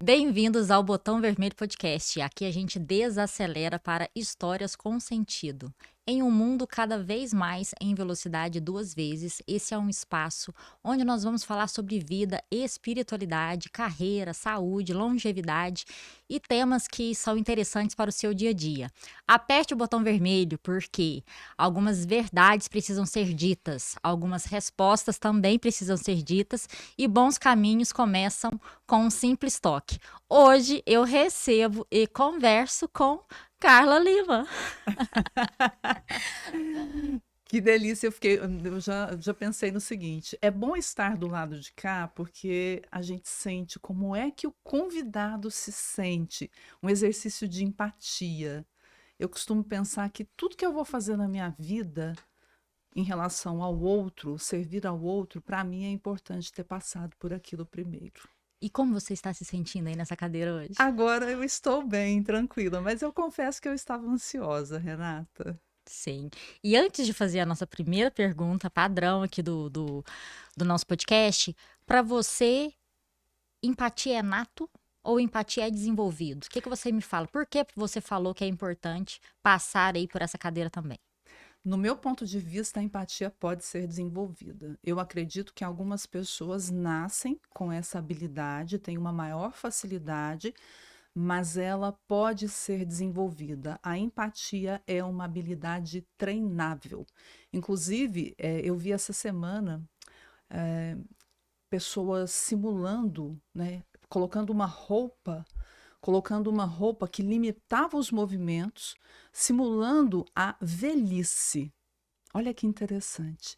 Bem-vindos ao Botão Vermelho Podcast. Aqui a gente desacelera para histórias com sentido. Em um mundo cada vez mais em velocidade 2 vezes, esse é um espaço onde nós vamos falar sobre vida, espiritualidade, carreira, saúde, longevidade e temas que são interessantes para o seu dia a dia. Aperte o botão vermelho porque algumas verdades precisam ser ditas, algumas respostas também precisam ser ditas e bons caminhos começam com um simples toque. Hoje eu recebo e converso com Carla Lima. Que delícia, eu já pensei no seguinte, é bom estar do lado de cá porque a gente sente como é que o convidado se sente, um exercício de empatia. Eu costumo pensar que tudo que eu vou fazer na minha vida em relação ao outro, servir ao outro, para mim é importante ter passado por aquilo primeiro. E como você está se sentindo aí nessa cadeira hoje? Agora eu estou bem, tranquila, mas eu confesso que eu estava ansiosa, Renata. Sim. E antes de fazer a nossa primeira pergunta padrão aqui do nosso podcast, para você, empatia é nato ou empatia é desenvolvido? O que você me fala? Por que você falou que é importante passar aí por essa cadeira também? No meu ponto de vista, a empatia pode ser desenvolvida. Eu acredito que algumas pessoas nascem com essa habilidade, têm uma maior facilidade, mas ela pode ser desenvolvida. A empatia é uma habilidade treinável. Inclusive, eu vi essa semana pessoas simulando, né, colocando uma roupa que limitava os movimentos, simulando a velhice. Olha que interessante.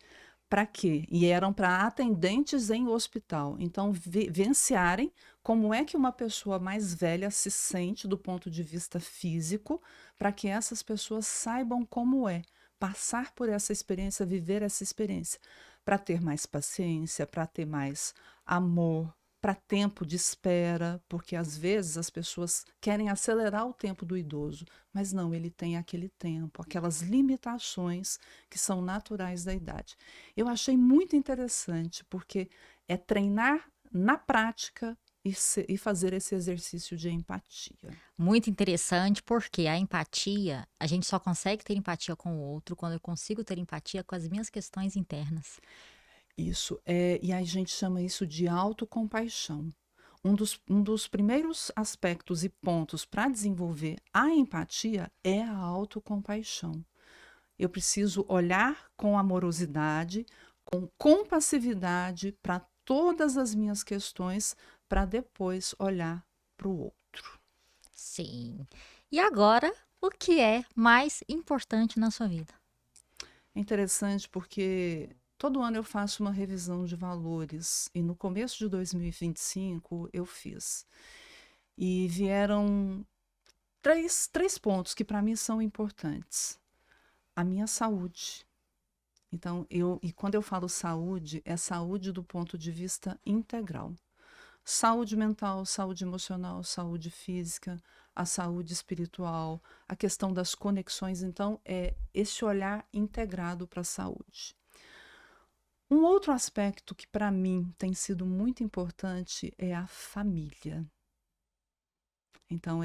Para quê? E eram para atendentes em hospital. Então, vivenciarem como é que uma pessoa mais velha se sente do ponto de vista físico, para que essas pessoas saibam como é passar por essa experiência, viver essa experiência, para ter mais paciência, para ter mais amor, para tempo de espera, porque às vezes as pessoas querem acelerar o tempo do idoso, mas não, ele tem aquele tempo, aquelas limitações que são naturais da idade. Eu achei muito interessante, porque é treinar na prática e fazer esse exercício de empatia. Muito interessante, porque a empatia, a gente só consegue ter empatia com o outro quando eu consigo ter empatia com as minhas questões internas. Isso, e a gente chama isso de autocompaixão. Um dos primeiros aspectos e pontos para desenvolver a empatia é a autocompaixão. Eu preciso olhar com amorosidade, com compassividade para todas as minhas questões, para depois olhar para o outro. Sim. E agora, o que é mais importante na sua vida? É interessante porque todo ano eu faço uma revisão de valores e no começo de 2025 eu fiz. E vieram três pontos que para mim são importantes. A minha saúde. Então, quando eu falo saúde, é saúde do ponto de vista integral. Saúde mental, saúde emocional, saúde física, a saúde espiritual, a questão das conexões. Então, é esse olhar integrado para a saúde. Um outro aspecto que para mim tem sido muito importante é a família. Então,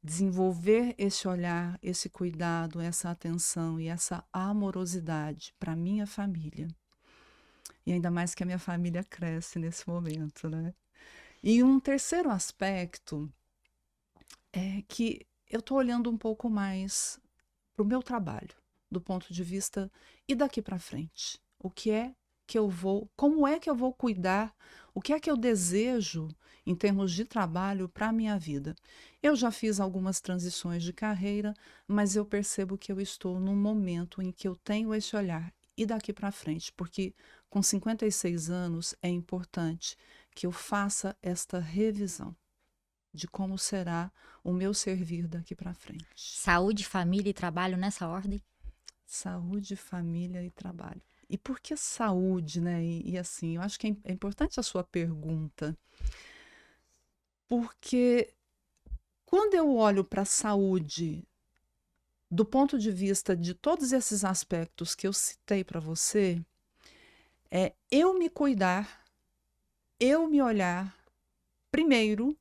desenvolver esse olhar, esse cuidado, essa atenção e essa amorosidade para minha família. E ainda mais que a minha família cresce nesse momento, né? E um terceiro aspecto é que eu estou olhando um pouco mais para o meu trabalho, do ponto de vista e daqui para frente. O que é que eu vou, como é que eu vou cuidar, o que é que eu desejo em termos de trabalho para a minha vida. Eu já fiz algumas transições de carreira, mas eu percebo que eu estou num momento em que eu tenho esse olhar e daqui para frente, porque com 56 anos é importante que eu faça esta revisão de como será o meu servir daqui para frente. Saúde, família e trabalho nessa ordem? Saúde, família e trabalho. E por que saúde, né? E assim, eu acho que é importante a sua pergunta, porque quando eu olho para a saúde do ponto de vista de todos esses aspectos que eu citei para você, É eu me cuidar, eu me olhar primeiro,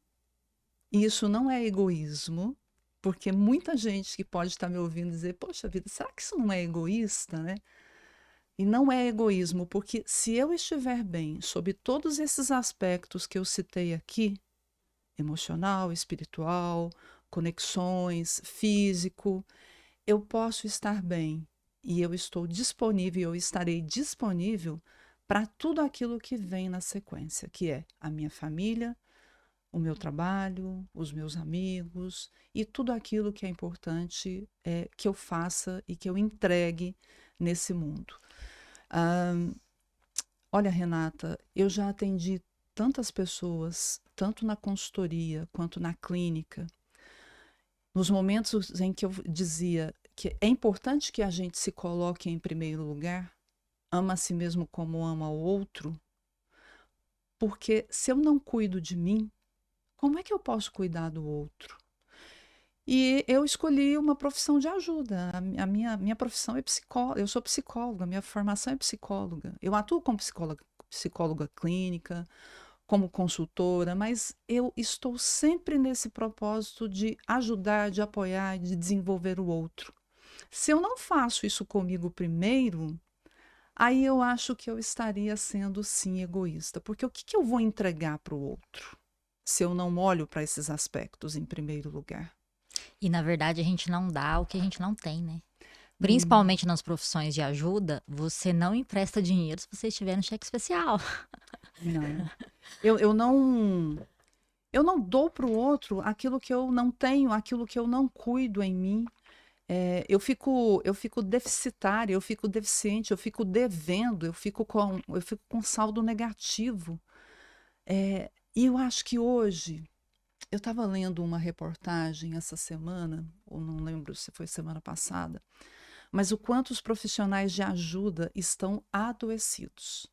e isso não é egoísmo, porque muita gente que pode estar me ouvindo dizer, poxa vida, será que isso não é egoísta, né? E não é egoísmo, porque se eu estiver bem sobre todos esses aspectos que eu citei aqui, emocional, espiritual, conexões, físico, eu posso estar bem e eu estou disponível, eu estarei disponível para tudo aquilo que vem na sequência, que é a minha família, o meu trabalho, os meus amigos e tudo aquilo que é importante que eu faça e que eu entregue nesse mundo. Ah, olha, Renata, eu já atendi tantas pessoas, tanto na consultoria quanto na clínica, nos momentos em que eu dizia que é importante que a gente se coloque em primeiro lugar, ama a si mesmo como ama o outro, porque se eu não cuido de mim, como é que eu posso cuidar do outro? E eu escolhi uma profissão de ajuda. A minha profissão é psicóloga, eu sou psicóloga, minha formação é psicóloga. Eu atuo como psicóloga clínica, como consultora, mas eu estou sempre nesse propósito de ajudar, de apoiar, de desenvolver o outro. Se eu não faço isso comigo primeiro, aí eu acho que eu estaria sendo sim egoísta, porque o que que eu vou entregar para o outro se eu não olho para esses aspectos em primeiro lugar? E na verdade a gente não dá o que a gente não tem, né? Hum, Principalmente nas profissões de ajuda, você não empresta dinheiro se você estiver no cheque especial. não. Eu não dou para o outro aquilo que eu não tenho, aquilo que eu não cuido em mim. Eu fico deficitária, eu fico deficiente, eu fico devendo, eu fico com saldo negativo. E eu acho que hoje, eu estava lendo uma reportagem essa semana, ou não lembro se foi semana passada, mas o quanto os profissionais de ajuda estão adoecidos.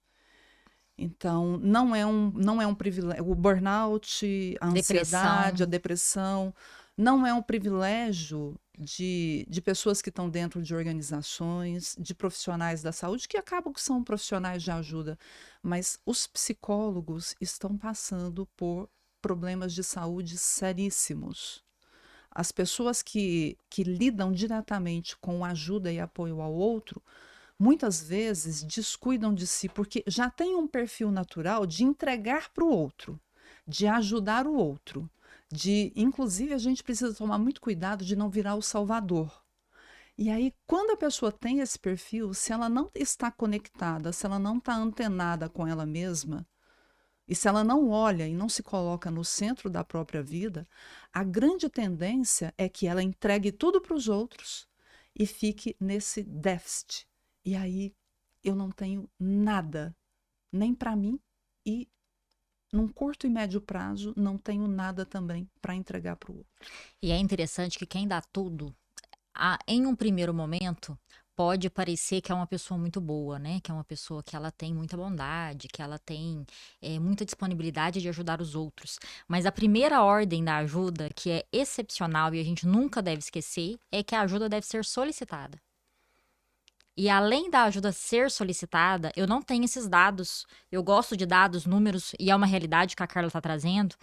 Então, não é um privilégio. O burnout, a ansiedade, a Depressão. depressão, não é um privilégio de pessoas que estão dentro de organizações, de profissionais da saúde, que acabam que são profissionais de ajuda, mas os psicólogos estão passando por problemas de saúde seríssimos. As pessoas que lidam diretamente com ajuda e apoio ao outro muitas vezes descuidam de si, porque já tem um perfil natural de entregar para o outro, de ajudar o outro, inclusive, a gente precisa tomar muito cuidado de não virar o salvador. E aí, quando a pessoa tem esse perfil, se ela não está conectada, se ela não está antenada com ela mesma, e se ela não olha e não se coloca no centro da própria vida, a grande tendência é que ela entregue tudo para os outros e fique nesse déficit. E aí eu não tenho nada, nem para mim, e num curto e médio prazo não tenho nada também para entregar para o outro. E é interessante que quem dá tudo, em um primeiro momento, pode parecer que é uma pessoa muito boa, né? Que é uma pessoa que ela tem muita bondade, que ela tem muita disponibilidade de ajudar os outros. Mas a primeira ordem da ajuda, que é excepcional e a gente nunca deve esquecer, é que a ajuda deve ser solicitada. E além da ajuda ser solicitada, eu não tenho esses dados. Eu gosto de dados, números, e é uma realidade que a Carla está trazendo,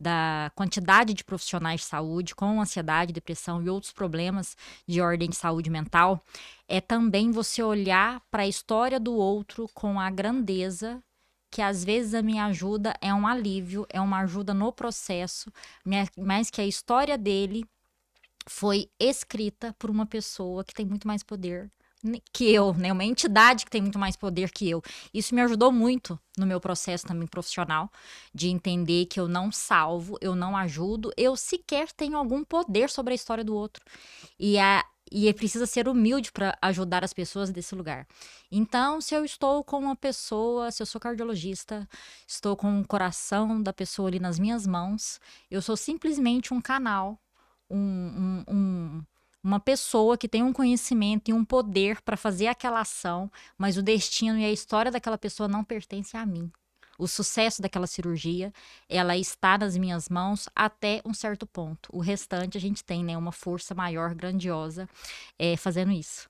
da quantidade de profissionais de saúde com ansiedade, depressão e outros problemas de ordem de saúde mental. É também você olhar para a história do outro com a grandeza que às vezes a minha ajuda é um alívio, é uma ajuda no processo, mas que a história dele foi escrita por uma pessoa que tem muito mais poder que eu, né? Uma entidade que tem muito mais poder que eu. Isso me ajudou muito no meu processo também profissional, de entender que eu não salvo, eu não ajudo, eu sequer tenho algum poder sobre a história do outro. E precisa ser humilde para ajudar as pessoas desse lugar. Então, se eu estou com uma pessoa, se eu sou cardiologista, estou com o coração da pessoa ali nas minhas mãos, eu sou simplesmente um canal, uma pessoa que tem um conhecimento e um poder para fazer aquela ação, mas o destino e a história daquela pessoa não pertence a mim. O sucesso daquela cirurgia, ela está nas minhas mãos até um certo ponto. O restante a gente tem, né, uma força maior, grandiosa, fazendo isso.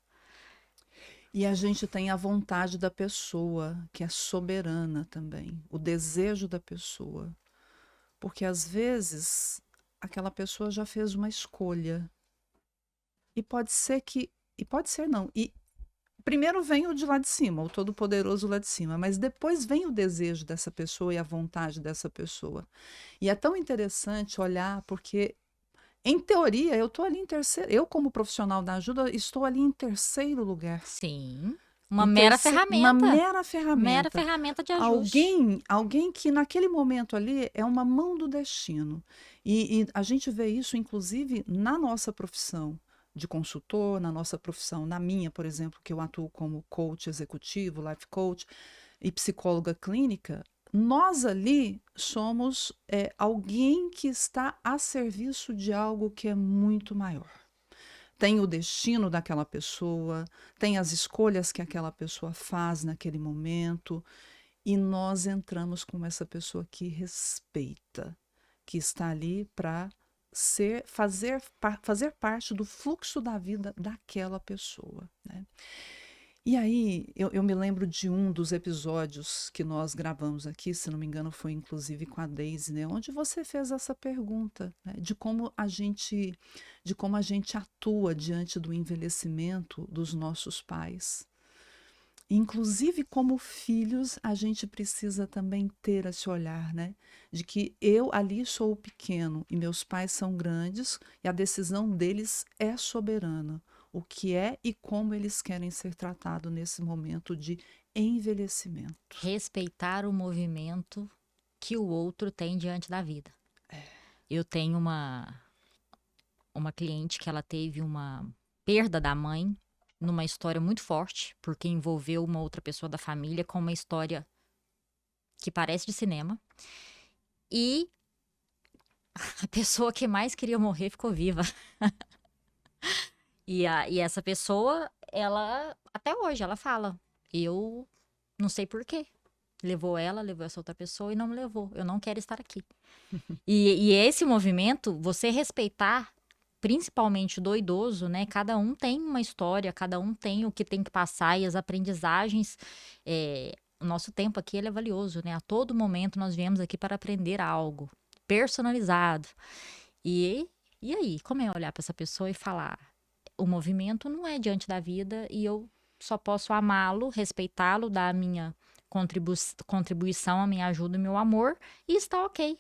E a gente tem a vontade da pessoa, que é soberana também, o desejo da pessoa. Porque às vezes aquela pessoa já fez uma escolha. E pode ser que. E pode ser não. E primeiro vem o de lá de cima, o todo-poderoso lá de cima, mas depois vem o desejo dessa pessoa e a vontade dessa pessoa. E é tão interessante olhar, porque, em teoria, eu estou ali em terceiro. Eu, como profissional da ajuda, estou ali em terceiro lugar. Sim. Uma mera Uma ferramenta. mera Mera ferramenta. ferramenta de ajuste. Alguém que naquele momento ali é uma mão do destino. E a gente vê isso, inclusive, na nossa profissão de consultor, na nossa profissão, na minha, por exemplo, que eu atuo como coach executivo, life coach e psicóloga clínica. Nós ali somos alguém que está a serviço de algo que é muito maior. Tem o destino daquela pessoa, tem as escolhas que aquela pessoa faz naquele momento, e nós entramos com essa pessoa que respeita, que está ali para fazer parte do fluxo da vida daquela pessoa, né? E aí, eu me lembro de um dos episódios que nós gravamos aqui, se não me engano, foi inclusive com a Daisy, né? Onde você fez essa pergunta, né? De como a gente atua diante do envelhecimento dos nossos pais. Inclusive, como filhos, a gente precisa também ter esse olhar, né? De que eu ali sou o pequeno e meus pais são grandes e a decisão deles é soberana. O que é e como eles querem ser tratados nesse momento de envelhecimento. Respeitar o movimento que o outro tem diante da vida. Eu tenho uma cliente que ela teve uma perda da mãe numa história muito forte, porque envolveu uma outra pessoa da família com uma história que parece de cinema. E a pessoa que mais queria morrer ficou viva. E essa pessoa, ela, até hoje, ela fala, eu não sei por quê. Levou essa outra pessoa e não me levou. Eu não quero estar aqui. E esse movimento, você respeitar, principalmente do idoso, né? Cada um tem uma história, cada um tem o que tem que passar e as aprendizagens. O nosso tempo aqui ele é valioso, né? A todo momento nós viemos aqui para aprender algo personalizado. E, e aí, como é olhar para essa pessoa e falar: o movimento não é diante da vida e eu só posso amá-lo, respeitá-lo, dar a minha contribuição, a minha ajuda, o meu amor, e está ok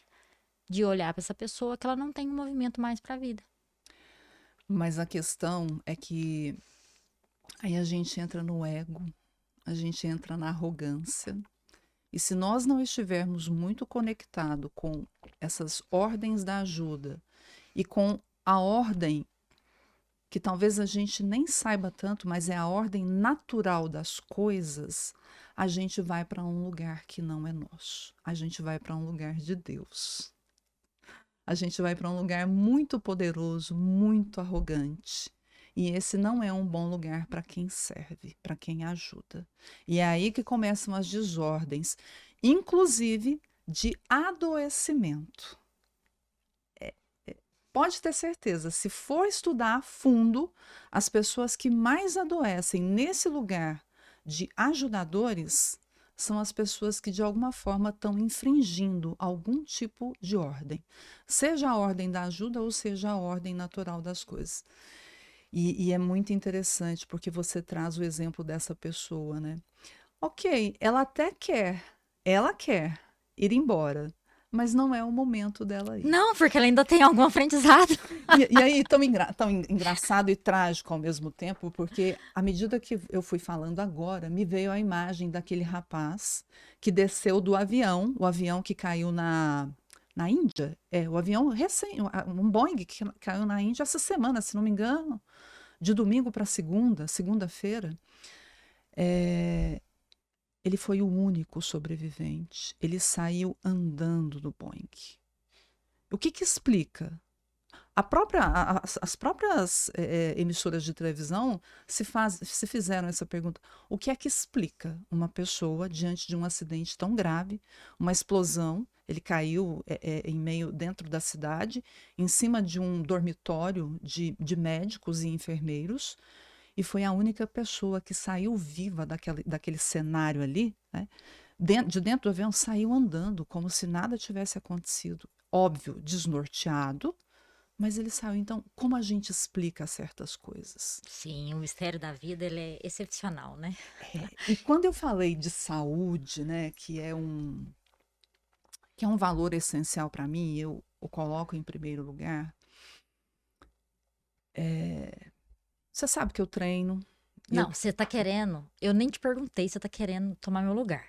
de olhar para essa pessoa que ela não tem um movimento mais para a vida. Mas a questão é que aí a gente entra no ego, a gente entra na arrogância. E se nós não estivermos muito conectados com essas ordens da ajuda e com a ordem que talvez a gente nem saiba tanto, mas é a ordem natural das coisas, a gente vai para um lugar que não é nosso. A gente vai para um lugar de Deus. A gente vai para um lugar muito poderoso, muito arrogante. E esse não é um bom lugar para quem serve, para quem ajuda. E é aí que começam as desordens, inclusive de adoecimento. Pode ter certeza, se for estudar a fundo, as pessoas que mais adoecem nesse lugar de ajudadores são as pessoas que de alguma forma estão infringindo algum tipo de ordem, seja a ordem da ajuda ou seja a ordem natural das coisas. E é muito interessante porque você traz o exemplo dessa pessoa, né? Ok, ela quer ir embora, mas não é o momento dela ir. Não, porque ela ainda tem algum aprendizado. E aí, tão engraçado e trágico ao mesmo tempo, porque à medida que eu fui falando agora, me veio a imagem daquele rapaz que desceu do avião, o avião que caiu na Índia. O avião um Boeing que caiu na Índia essa semana, se não me engano, de domingo para segunda-feira. Ele foi o único sobrevivente. Ele saiu andando do Boeing. O que explica? As próprias emissoras de televisão se fizeram essa pergunta. O que é que explica uma pessoa diante de um acidente tão grave, uma explosão? Ele caiu dentro da cidade, em cima de um dormitório de médicos e enfermeiros, e foi a única pessoa que saiu viva daquele cenário ali, né? De dentro do avião, saiu andando, como se nada tivesse acontecido. Óbvio, desnorteado, mas ele saiu. Então, como a gente explica certas coisas? Sim, o mistério da vida, ele é excepcional, né? E quando eu falei de saúde, né, que é um valor essencial para mim, eu o coloco em primeiro lugar, você sabe que eu treino, e eu Não, você tá querendo, eu nem te perguntei, você tá querendo tomar meu lugar.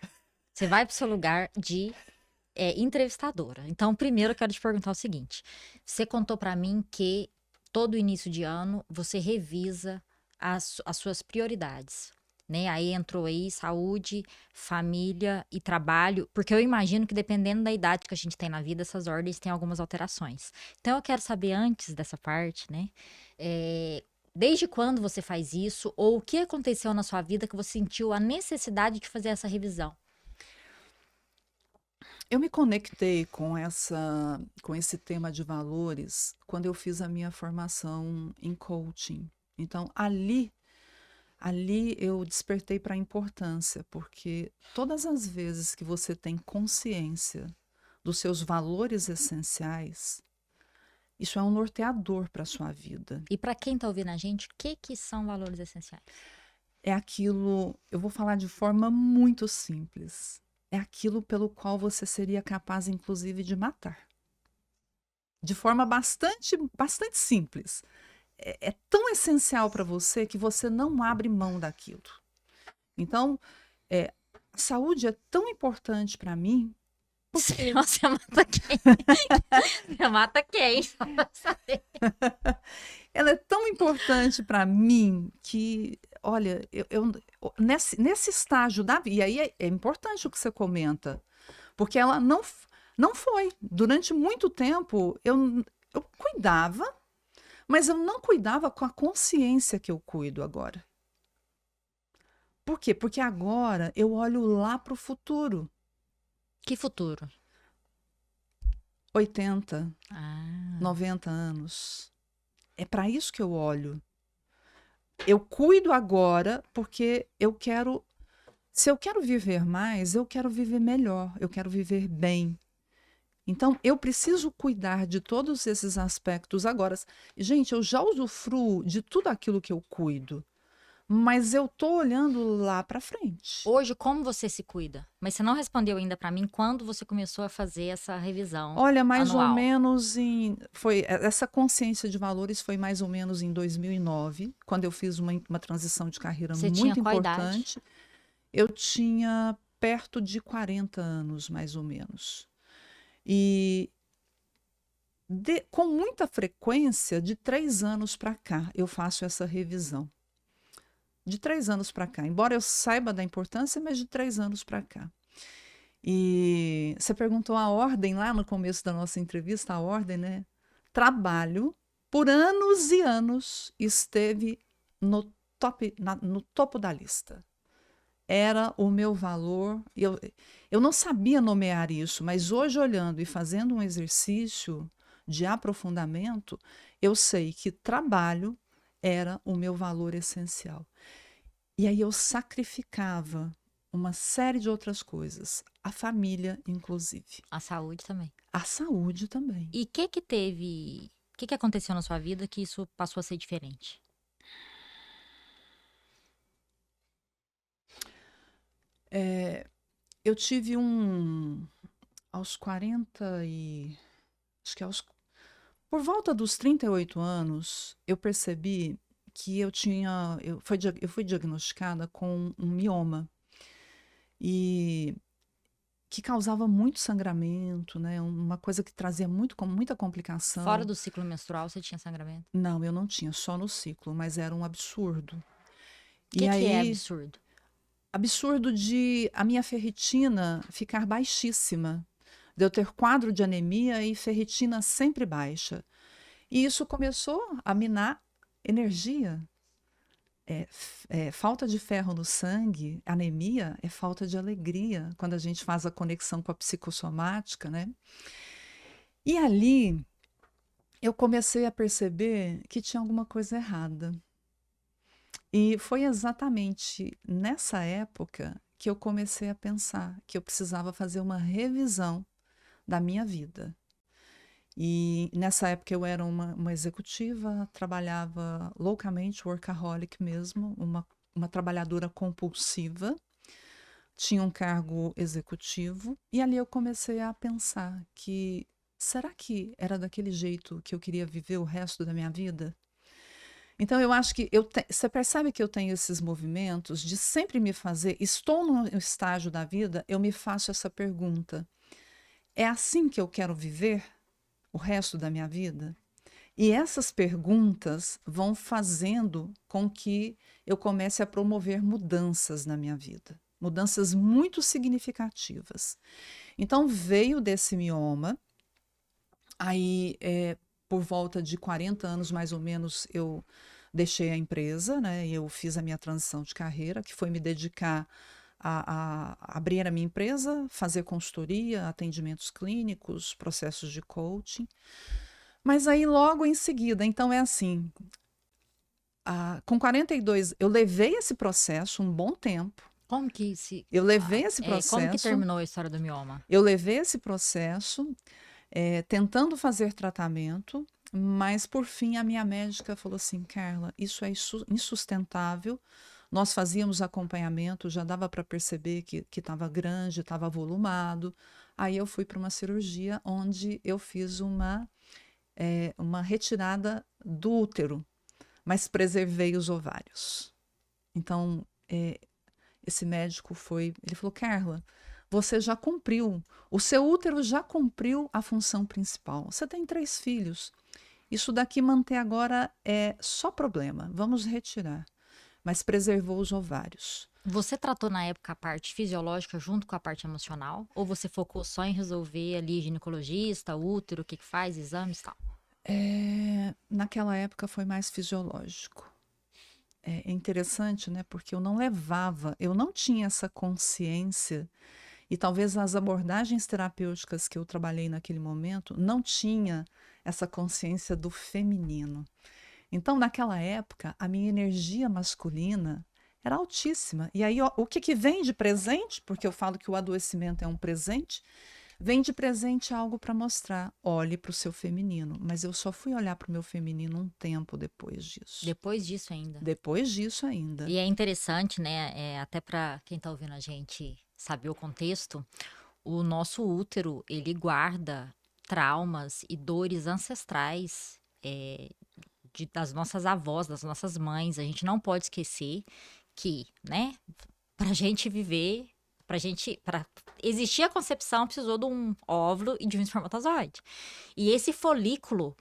Você vai pro seu lugar de entrevistadora. Então, primeiro eu quero te perguntar o seguinte: você contou pra mim que todo início de ano você revisa as suas prioridades, né? Aí entrou aí saúde, família e trabalho, porque eu imagino que dependendo da idade que a gente tem na vida, essas ordens têm algumas alterações. Então, eu quero saber antes dessa parte, né? é, Desde quando você faz isso, ou o que aconteceu na sua vida que você sentiu a necessidade de fazer essa revisão? eu me conectei com esse tema de valores quando eu fiz a minha formação em coaching. Então, ali eu despertei para a importância, porque todas as vezes que você tem consciência dos seus valores essenciais, isso é um norteador para a sua vida. E para quem tá ouvindo a gente, o que que são valores essenciais? É aquilo, eu vou falar de forma muito simples, é aquilo pelo qual você seria capaz, inclusive, de matar. De forma bastante simples. É tão essencial para você que você não abre mão daquilo. Então, é, a saúde é tão importante para mim, porque Você mata quem? Você mata quem? Só pra saber. ela é tão importante para mim que, olha, nesse estágio da vida, e aí é importante o que você comenta, porque ela não foi. Durante muito tempo, eu cuidava, mas eu não cuidava com a consciência que eu cuido agora. Por quê? Porque agora eu olho lá para o futuro, Que futuro? 80, Ah, 90 anos. É para isso que eu olho. Eu cuido agora porque eu quero. Se eu quero viver mais, eu quero viver melhor, eu quero viver bem. Então, eu preciso cuidar de todos esses aspectos agora. Gente, eu já usufruo de tudo aquilo que eu cuido, mas eu tô olhando lá para frente. hoje, como você se cuida? Mas você não respondeu ainda pra mim quando você começou a fazer essa revisão Olha, mais ou anual. menos essa consciência de valores foi mais ou menos em 2009, quando eu fiz uma transição de carreira Você tinha muito qual idade? importante. Eu tinha perto de 40 anos, mais ou menos. E com muita frequência, de 3 anos para cá, eu faço essa revisão. De 3 anos para cá. Embora eu saiba da importância, mas de 3 anos para cá. E você perguntou a ordem lá no começo da nossa entrevista, a ordem, né? Trabalho, por anos e anos, esteve no topo da lista. Era o meu valor. Eu não sabia nomear isso, mas hoje, olhando e fazendo um exercício de aprofundamento, eu sei que trabalho era o meu valor essencial. E aí eu sacrificava uma série de outras coisas, a família, inclusive, A saúde também. a saúde também. E o que que teve, o que que aconteceu na sua vida que isso passou a ser diferente? Eu tive aos 40 e acho que por volta dos 38 anos, eu percebi que eu fui diagnosticada com um mioma e que causava muito sangramento, né? Uma coisa que trazia muita Fora complicação. do ciclo menstrual, você tinha sangramento? Não, eu não tinha, só no ciclo, mas era um absurdo. O E que é aí, absurdo? absurdo de a minha ferritina ficar baixíssima, de eu ter quadro de anemia e ferritina sempre baixa. E isso começou a minar energia. Falta de ferro no sangue, anemia, é falta de alegria, quando a gente faz a conexão com a psicossomática, né? E ali eu comecei a perceber que tinha alguma coisa errada. E foi exatamente nessa época que eu comecei a pensar que eu precisava fazer uma revisão da minha vida. E nessa época eu era uma executiva, trabalhava loucamente, workaholic mesmo, uma trabalhadora compulsiva, tinha um cargo executivo, e ali eu comecei a pensar que será que era daquele jeito que eu queria viver o resto da minha vida? Então eu acho que você percebe que eu tenho esses movimentos de sempre me fazer, estou num estágio da vida, eu me faço essa pergunta: é assim que eu quero viver o resto da minha vida? E essas perguntas vão fazendo com que eu comece a promover mudanças na minha vida, mudanças muito significativas. Então veio desse mioma, aí por volta de 40 anos mais ou menos eu deixei a empresa, né? E eu fiz a minha transição de carreira, que foi me dedicar a abrir a minha empresa, fazer consultoria, atendimentos clínicos, processos de coaching. Mas aí logo em seguida, então é assim, com 42, eu levei esse processo um bom tempo. Como que se, Eu levei esse como que processo, terminou a história do mioma? eu levei esse processo, tentando fazer tratamento, mas por fim a minha médica falou assim: Carla, isso é insustentável. Nós fazíamos acompanhamento, já dava para perceber que estava grande, estava avolumado. Aí eu fui para uma cirurgia onde eu fiz uma retirada do útero, mas preservei os ovários. Então, esse médico ele falou: Carla, você já cumpriu, o seu útero já cumpriu a função principal. Você tem 3 filhos. Isso daqui manter agora é só problema. Vamos retirar. Mas preservou os ovários. Você tratou na época a parte fisiológica junto com a parte emocional? Ou você focou só em resolver ali ginecologista, útero, o que que faz, exames e tal? Naquela época foi mais fisiológico. É interessante, né? Porque eu não tinha essa consciência, e talvez as abordagens terapêuticas que eu trabalhei naquele momento não tinha essa consciência do feminino. Então, naquela época, a minha energia masculina era altíssima. E aí, ó, o que que vem de presente? Porque eu falo que o adoecimento é um presente. Vem de presente algo para mostrar. Olhe para o seu feminino. Mas eu só fui olhar para o meu feminino um tempo depois disso. Depois disso ainda. Depois disso ainda. E é interessante, né? Até para quem tá ouvindo a gente saber o contexto, o nosso útero, ele guarda traumas e dores ancestrais das nossas avós, das nossas mães. A gente não pode esquecer que, né, pra gente viver, para existir a concepção, precisou de um óvulo e de um espermatozoide. E esse folículo,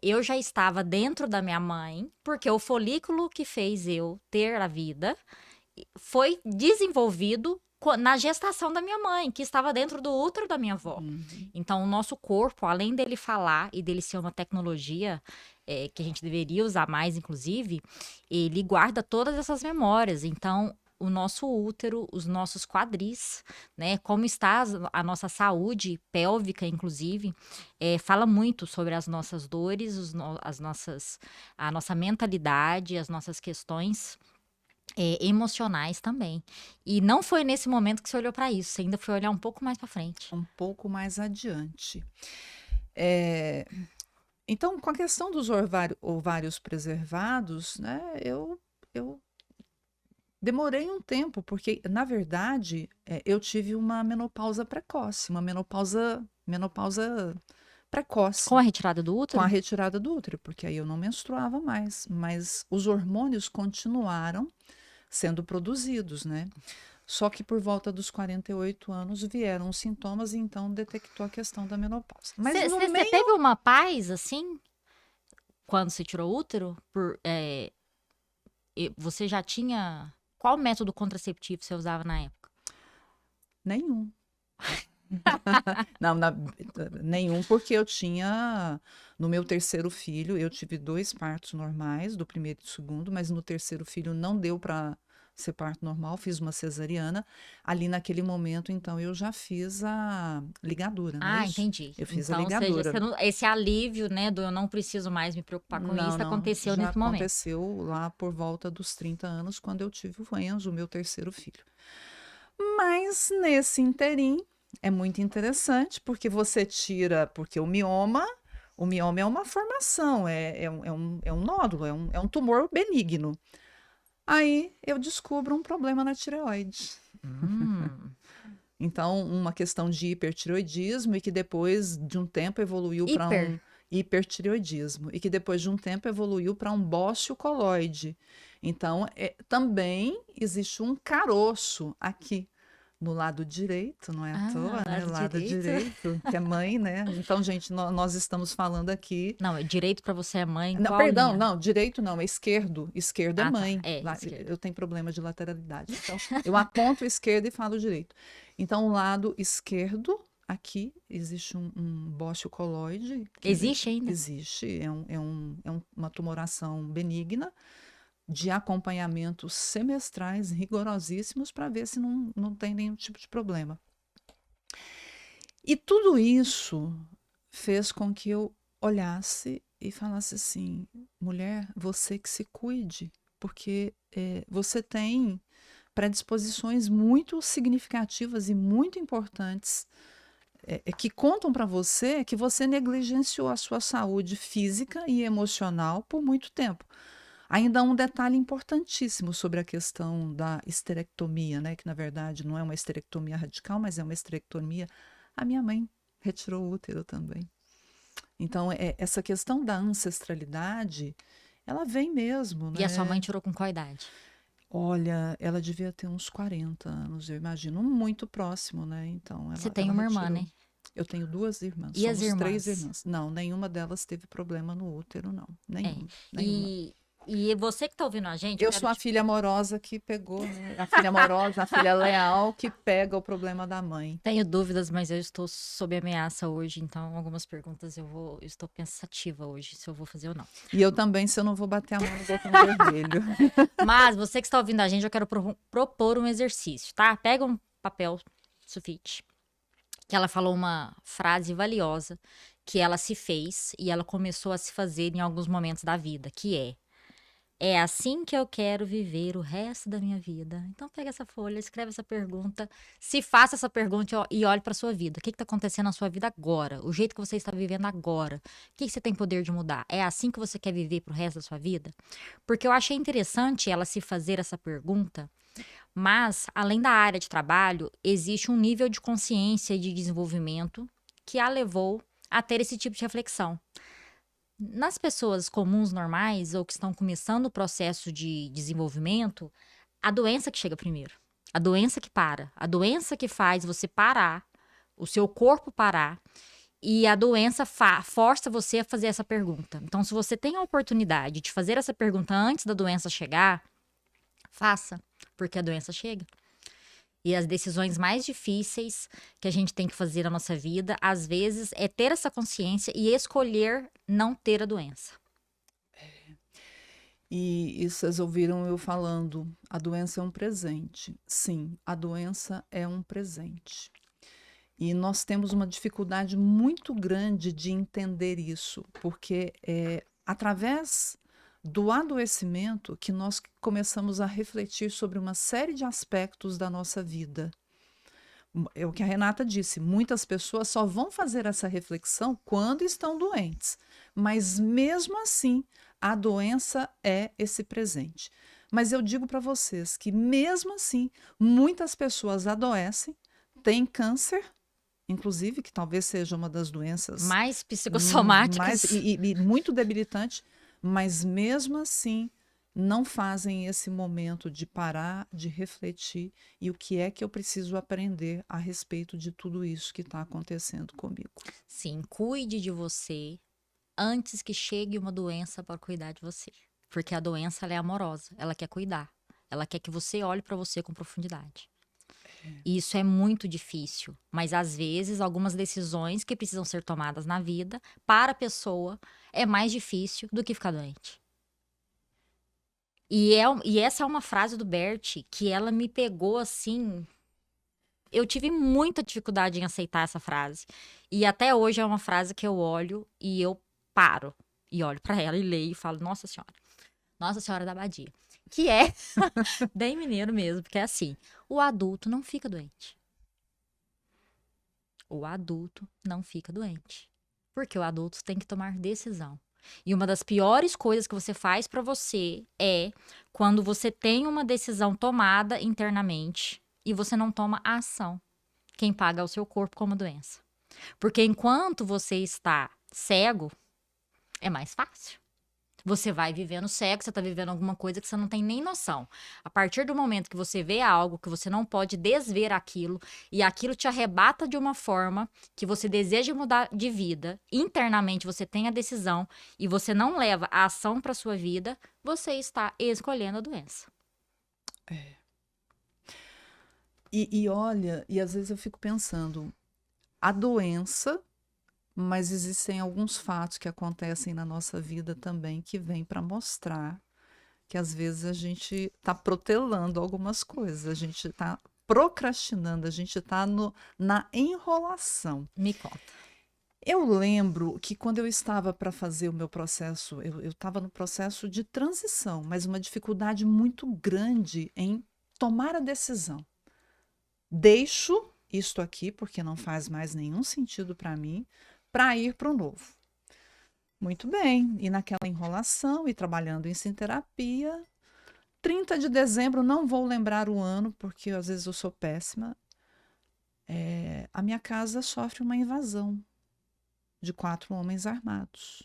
eu já estava dentro da minha mãe, porque o folículo que fez eu ter a vida foi desenvolvido na gestação da minha mãe, que estava dentro do útero da minha avó. Então, o nosso corpo, além dele falar e dele ser uma tecnologia que a gente deveria usar mais, inclusive, ele guarda todas essas memórias. Então, o nosso útero, os nossos quadris, né? Como está a nossa saúde pélvica, inclusive, fala muito sobre as nossas dores, a nossa mentalidade, as nossas questões emocionais também. E não foi nesse momento que você olhou para isso, você ainda foi olhar um pouco mais para frente. Um pouco mais adiante. Então, com a questão dos ovários preservados, né, eu demorei um tempo, porque, na verdade, eu tive uma menopausa precoce, uma menopausa precoce. Com a retirada do útero? Com a retirada do útero, porque aí eu não menstruava mais, mas os hormônios continuaram sendo produzidos, né? Só que por volta dos 48 anos vieram os sintomas e então detectou a questão da menopausa. Mas Você teve uma paz, assim, quando você tirou o útero? Você já tinha... Qual método contraceptivo você usava na época? Nenhum. Não, nenhum, porque eu tinha, no meu terceiro filho, eu tive 2 partos normais, do primeiro e do segundo, mas no terceiro filho não deu para ser parto normal, fiz uma cesariana. Ali naquele momento, então, eu já fiz a ligadura, não é Ah, isso? entendi. Eu fiz a Então, ligadura. esse alívio, né, do eu não preciso mais me preocupar com Não, isso, não, aconteceu já nesse momento. aconteceu lá por volta dos 30 anos, quando eu tive o Enzo, o meu terceiro filho. Mas nesse interim é muito interessante, porque você tira, porque o mioma é uma formação, é um nódulo, é um tumor benigno. Aí eu descubro um problema na tireoide. Hum. Então, uma questão de hipertireoidismo e que depois de um tempo evoluiu para Hiper. um hipertireoidismo e que depois de um tempo evoluiu para um bócio coloide. Então, também existe um caroço aqui no lado direito, não é à Ah, toa, né? lado Lado direito. direito, que é mãe, né? Então, gente, nós estamos falando aqui. Não, é direito pra você é mãe, Não, qual perdão, linha? não, direito não, é esquerdo. Esquerdo é Ah, tá. mãe. É, esquerda. Eu tenho problema de lateralidade. Então, eu aponto esquerdo e falo direito. Então, o lado esquerdo, aqui, existe um bócio coloide. Existe ainda? Existe, uma tumoração benigna de acompanhamentos semestrais rigorosíssimos para ver se não tem nenhum tipo de problema. E tudo isso fez com que eu olhasse e falasse assim: mulher, você que se cuide, porque você tem predisposições muito significativas e muito importantes que contam para você que você negligenciou a sua saúde física e emocional por muito tempo. Ainda há um detalhe importantíssimo sobre a questão da esterectomia, né? Que na verdade não é uma esterectomia radical, mas é uma esterectomia. A minha mãe retirou o útero também. Então, essa questão da ancestralidade, ela vem mesmo, E a sua mãe né? tirou com qual idade? Olha, ela devia ter uns 40 anos, eu imagino, muito próximo, né? Então, Você tem ela uma irmã, retirou. né? Eu tenho duas irmãs, E as somos três irmãs? irmãs. Não, nenhuma delas teve problema no útero, não. É. Nenhuma, nenhuma. E, e você que tá ouvindo a gente, eu Eu quero sou a te... filha amorosa que pegou, né? A filha amorosa, a filha leal que pega o problema da mãe. Tenho dúvidas, mas eu estou sob ameaça hoje, então algumas perguntas eu estou pensativa hoje se eu vou fazer ou não. E eu também, se eu não vou bater a mão no botão vermelho. Mas você que está ouvindo a gente, eu quero propor um exercício, tá? Pega um papel sulfite, que ela falou uma frase valiosa que ela se fez e ela começou a se fazer em alguns momentos da vida, que é assim que eu quero viver o resto da minha vida. Então pega essa folha, escreve essa pergunta, se faça essa pergunta e olhe para sua vida. O que está acontecendo na sua vida agora? O jeito que você está vivendo agora? O que você tem poder de mudar? É assim que você quer viver pro resto da sua vida? Porque eu achei interessante ela se fazer essa pergunta, mas além da área de trabalho, existe um nível de consciência e de desenvolvimento que a levou a ter esse tipo de reflexão. Nas pessoas comuns, normais, ou que estão começando o processo de desenvolvimento, a doença que chega primeiro. A doença que para. A doença que faz você parar, o seu corpo parar, e a doença força você a fazer essa pergunta. Então, se você tem a oportunidade de fazer essa pergunta antes da doença chegar, faça, porque a doença chega. E as decisões mais difíceis que a gente tem que fazer na nossa vida, às vezes, é ter essa consciência e escolher não ter a doença. E vocês ouviram eu falando, a doença é um presente. Sim, a doença é um presente. E nós temos uma dificuldade muito grande de entender isso, porque é através do adoecimento que nós começamos a refletir sobre uma série de aspectos da nossa vida. É o que a Renata disse, muitas pessoas só vão fazer essa reflexão quando estão doentes, mas mesmo assim, a doença é esse presente. Mas eu digo para vocês que mesmo assim, muitas pessoas adoecem, têm câncer, inclusive, que talvez seja uma das doenças Mais mais psicossomáticas. e muito debilitante, mas mesmo assim não fazem esse momento de parar, de refletir e o que é que eu preciso aprender a respeito de tudo isso que está acontecendo comigo. Sim, cuide de você antes que chegue uma doença para cuidar de você. Porque a doença ela é amorosa, ela quer cuidar. Ela quer que você olhe para você com profundidade. E isso é muito difícil, mas às vezes algumas decisões que precisam ser tomadas na vida, para a pessoa, é mais difícil do que ficar doente. E essa é uma frase do Bert que ela me pegou assim. Eu tive muita dificuldade em aceitar essa frase. E até hoje é uma frase que eu olho e eu paro. E olho pra ela e leio e falo, Nossa Senhora. Nossa Senhora da Abadia. Que é bem mineiro mesmo, porque é assim: o adulto não fica doente. O adulto não fica doente. Porque o adulto tem que tomar decisão. E uma das piores coisas que você faz pra você é quando você tem uma decisão tomada internamente e você não toma a ação. Quem paga é o seu corpo como doença. Porque enquanto você está cego, é mais fácil. Você vai vivendo cego, você está vivendo alguma coisa que você não tem nem noção. A partir do momento que você vê algo, que você não pode desver aquilo, e aquilo te arrebata de uma forma que você deseja mudar de vida, internamente você tem a decisão, e você não leva a ação para sua vida, você está escolhendo a doença. E olha, e às vezes eu fico pensando, a doença, mas existem alguns fatos que acontecem na nossa vida também que vêm para mostrar que às vezes a gente está protelando algumas coisas, a gente está procrastinando, a gente está na enrolação. Me conta. Eu lembro que quando eu estava para fazer o meu processo, eu estava no processo de transição, mas uma dificuldade muito grande em tomar a decisão. Deixo isto aqui, porque não faz mais nenhum sentido para mim, para ir para o novo. Muito bem, e naquela enrolação e trabalhando isso em terapia, 30 de dezembro, não vou lembrar o ano, porque às vezes eu sou péssima, a minha casa sofre uma invasão de 4 homens armados.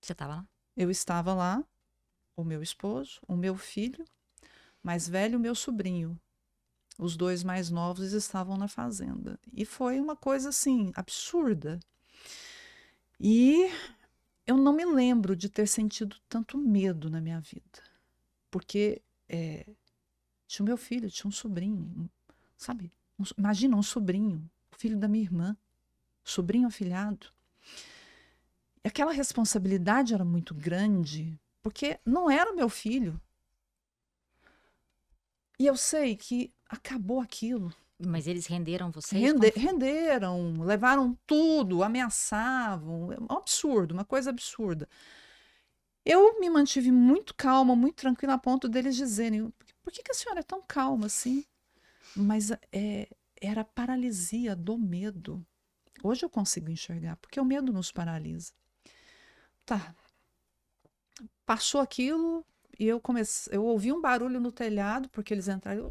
Você estava lá? Eu estava lá, o meu esposo, o meu filho mais velho e o meu sobrinho. Os 2 mais novos estavam na fazenda. E foi uma coisa assim, absurda. E eu não me lembro de ter sentido tanto medo na minha vida. Porque tinha o meu filho, tinha um sobrinho, sabe? Imagina um sobrinho, o filho da minha irmã, sobrinho afilhado. E aquela responsabilidade era muito grande, porque não era meu filho. E eu sei que acabou aquilo. Mas eles renderam vocês? Renderam, levaram tudo, ameaçavam. É um absurdo, uma coisa absurda. Eu me mantive muito calma, muito tranquila, a ponto deles dizerem: por que a senhora é tão calma assim? Mas era a paralisia do medo. Hoje eu consigo enxergar, porque o medo nos paralisa. Tá, passou aquilo e eu ouvi um barulho no telhado, porque eles entraram,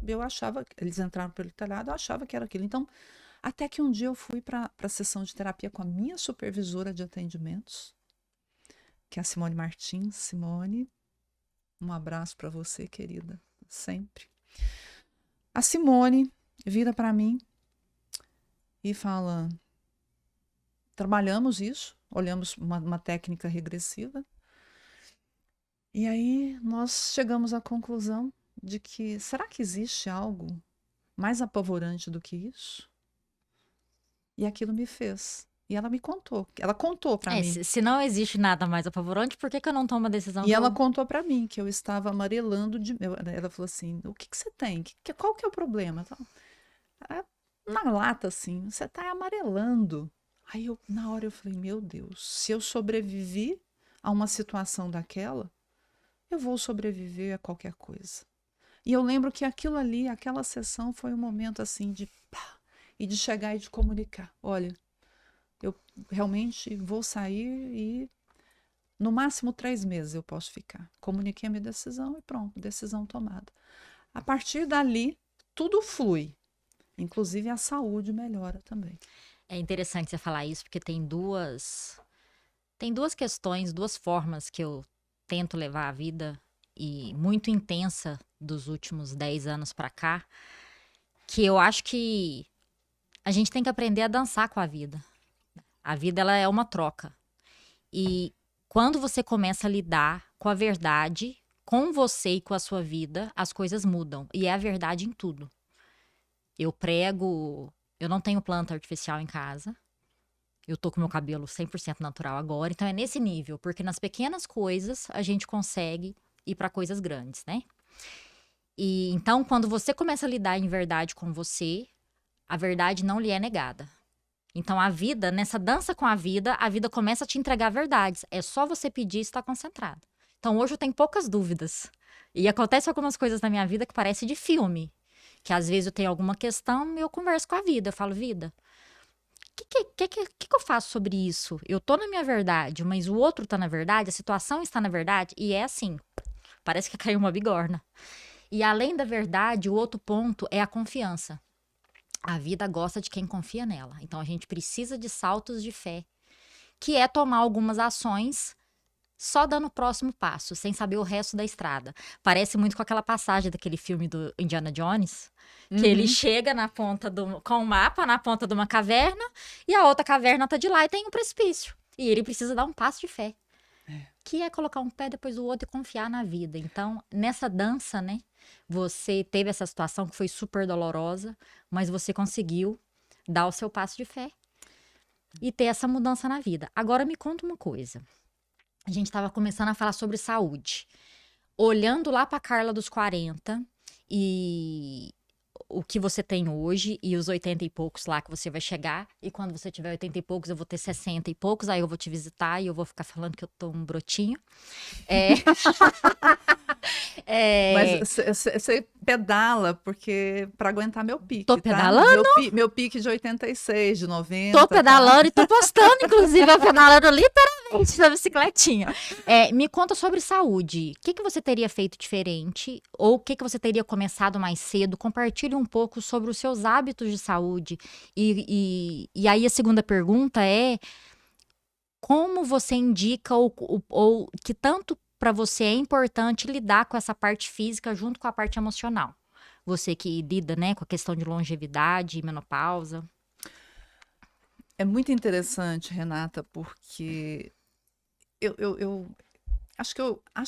eles entraram pelo telhado, eu achava que era aquilo. Então, até que um dia eu fui para a sessão de terapia com a minha supervisora de atendimentos, que é a Simone Martins. Simone, um abraço para você, querida, sempre. A Simone vira para mim e fala: trabalhamos isso, olhamos uma técnica regressiva, e aí nós chegamos à conclusão de que será que existe algo mais apavorante do que isso? E aquilo me fez. E ela me contou. Ela contou para mim. Se não existe nada mais apavorante, por que eu não tomo a decisão? E ela contou para mim que eu estava amarelando ela falou assim: o que você tem? Qual que é o problema? Na lata, assim, você está amarelando. Aí na hora eu falei: meu Deus, se eu sobrevivi a uma situação daquela, eu vou sobreviver a qualquer coisa. E eu lembro que aquilo ali, aquela sessão, foi um momento assim de pá, e de chegar e de comunicar: olha, eu realmente vou sair e no máximo 3 meses eu posso ficar. Comuniquei a minha decisão e pronto, decisão tomada. A partir dali, tudo flui. Inclusive a saúde melhora também. É interessante você falar isso, porque tem duas questões, duas formas que eu tento levar a vida, e muito intensa dos últimos 10 anos pra cá, que eu acho que a gente tem que aprender a dançar com a vida. A vida, ela é uma troca. E quando você começa a lidar com a verdade, com você e com a sua vida, as coisas mudam. E é a verdade em tudo. Eu não tenho planta artificial em casa. Eu tô com meu cabelo 100% natural agora. Então é nesse nível, porque nas pequenas coisas a gente consegue e para coisas grandes, né? E então, quando você começa a lidar em verdade com você, a verdade não lhe é negada. Então, a vida, nessa dança com a vida começa a te entregar verdades. É só você pedir e estar concentrado. Então, hoje eu tenho poucas dúvidas. E acontece algumas coisas na minha vida que parece de filme. Que às vezes eu tenho alguma questão e eu converso com a vida. Eu falo, vida, o que eu faço sobre isso? Eu tô na minha verdade, mas o outro tá na verdade, a situação está na verdade. E é assim, parece que caiu uma bigorna. E além da verdade, o outro ponto é a confiança. A vida gosta de quem confia nela. Então a gente precisa de saltos de fé, que é tomar algumas ações só dando o próximo passo, sem saber o resto da estrada. Parece muito com aquela passagem daquele filme do Indiana Jones, que ele chega na ponta com o mapa na ponta de uma caverna e a outra caverna tá de lá e tem um precipício. E ele precisa dar um passo de fé, que é colocar um pé depois do outro e confiar na vida. Então, nessa dança, né, você teve essa situação que foi super dolorosa, mas você conseguiu dar o seu passo de fé e ter essa mudança na vida. Agora me conta uma coisa. A gente estava começando a falar sobre saúde. Olhando lá para Carla dos 40 e o que você tem hoje e os 80 e poucos lá que você vai chegar. E quando você tiver 80 e poucos, eu vou ter 60 e poucos. Aí eu vou te visitar e eu vou ficar falando que eu tô um brotinho. Mas você pedala, porque para aguentar meu pique, Tô tá? pedalando? Meu pique de 86, de 90. Tô pedalando e tô postando, inclusive, eu pedalando literalmente na bicicletinha. Me conta sobre saúde. O que você teria feito diferente? Ou o que você teria começado mais cedo? Compartilhe um pouco sobre os seus hábitos de saúde. E aí a segunda pergunta é: como você indica ou que tanto para você é importante lidar com essa parte física junto com a parte emocional? Você que lida, né, com a questão de longevidade, menopausa. É muito interessante, Renata, porque eu acho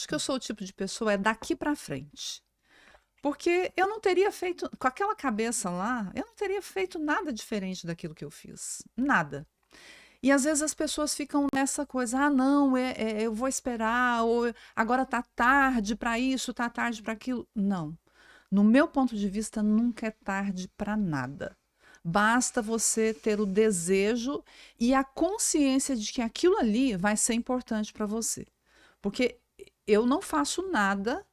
que eu sou o tipo de pessoa daqui para frente. Porque eu não teria feito, com aquela cabeça lá, eu não teria feito nada diferente daquilo que eu fiz. Nada. E às vezes as pessoas ficam nessa coisa, ah, não, eu vou esperar, ou agora tá tarde para isso, tá tarde para aquilo. Não. No meu ponto de vista, nunca é tarde para nada. Basta você ter o desejo e a consciência de que aquilo ali vai ser importante para você. Porque eu não faço nada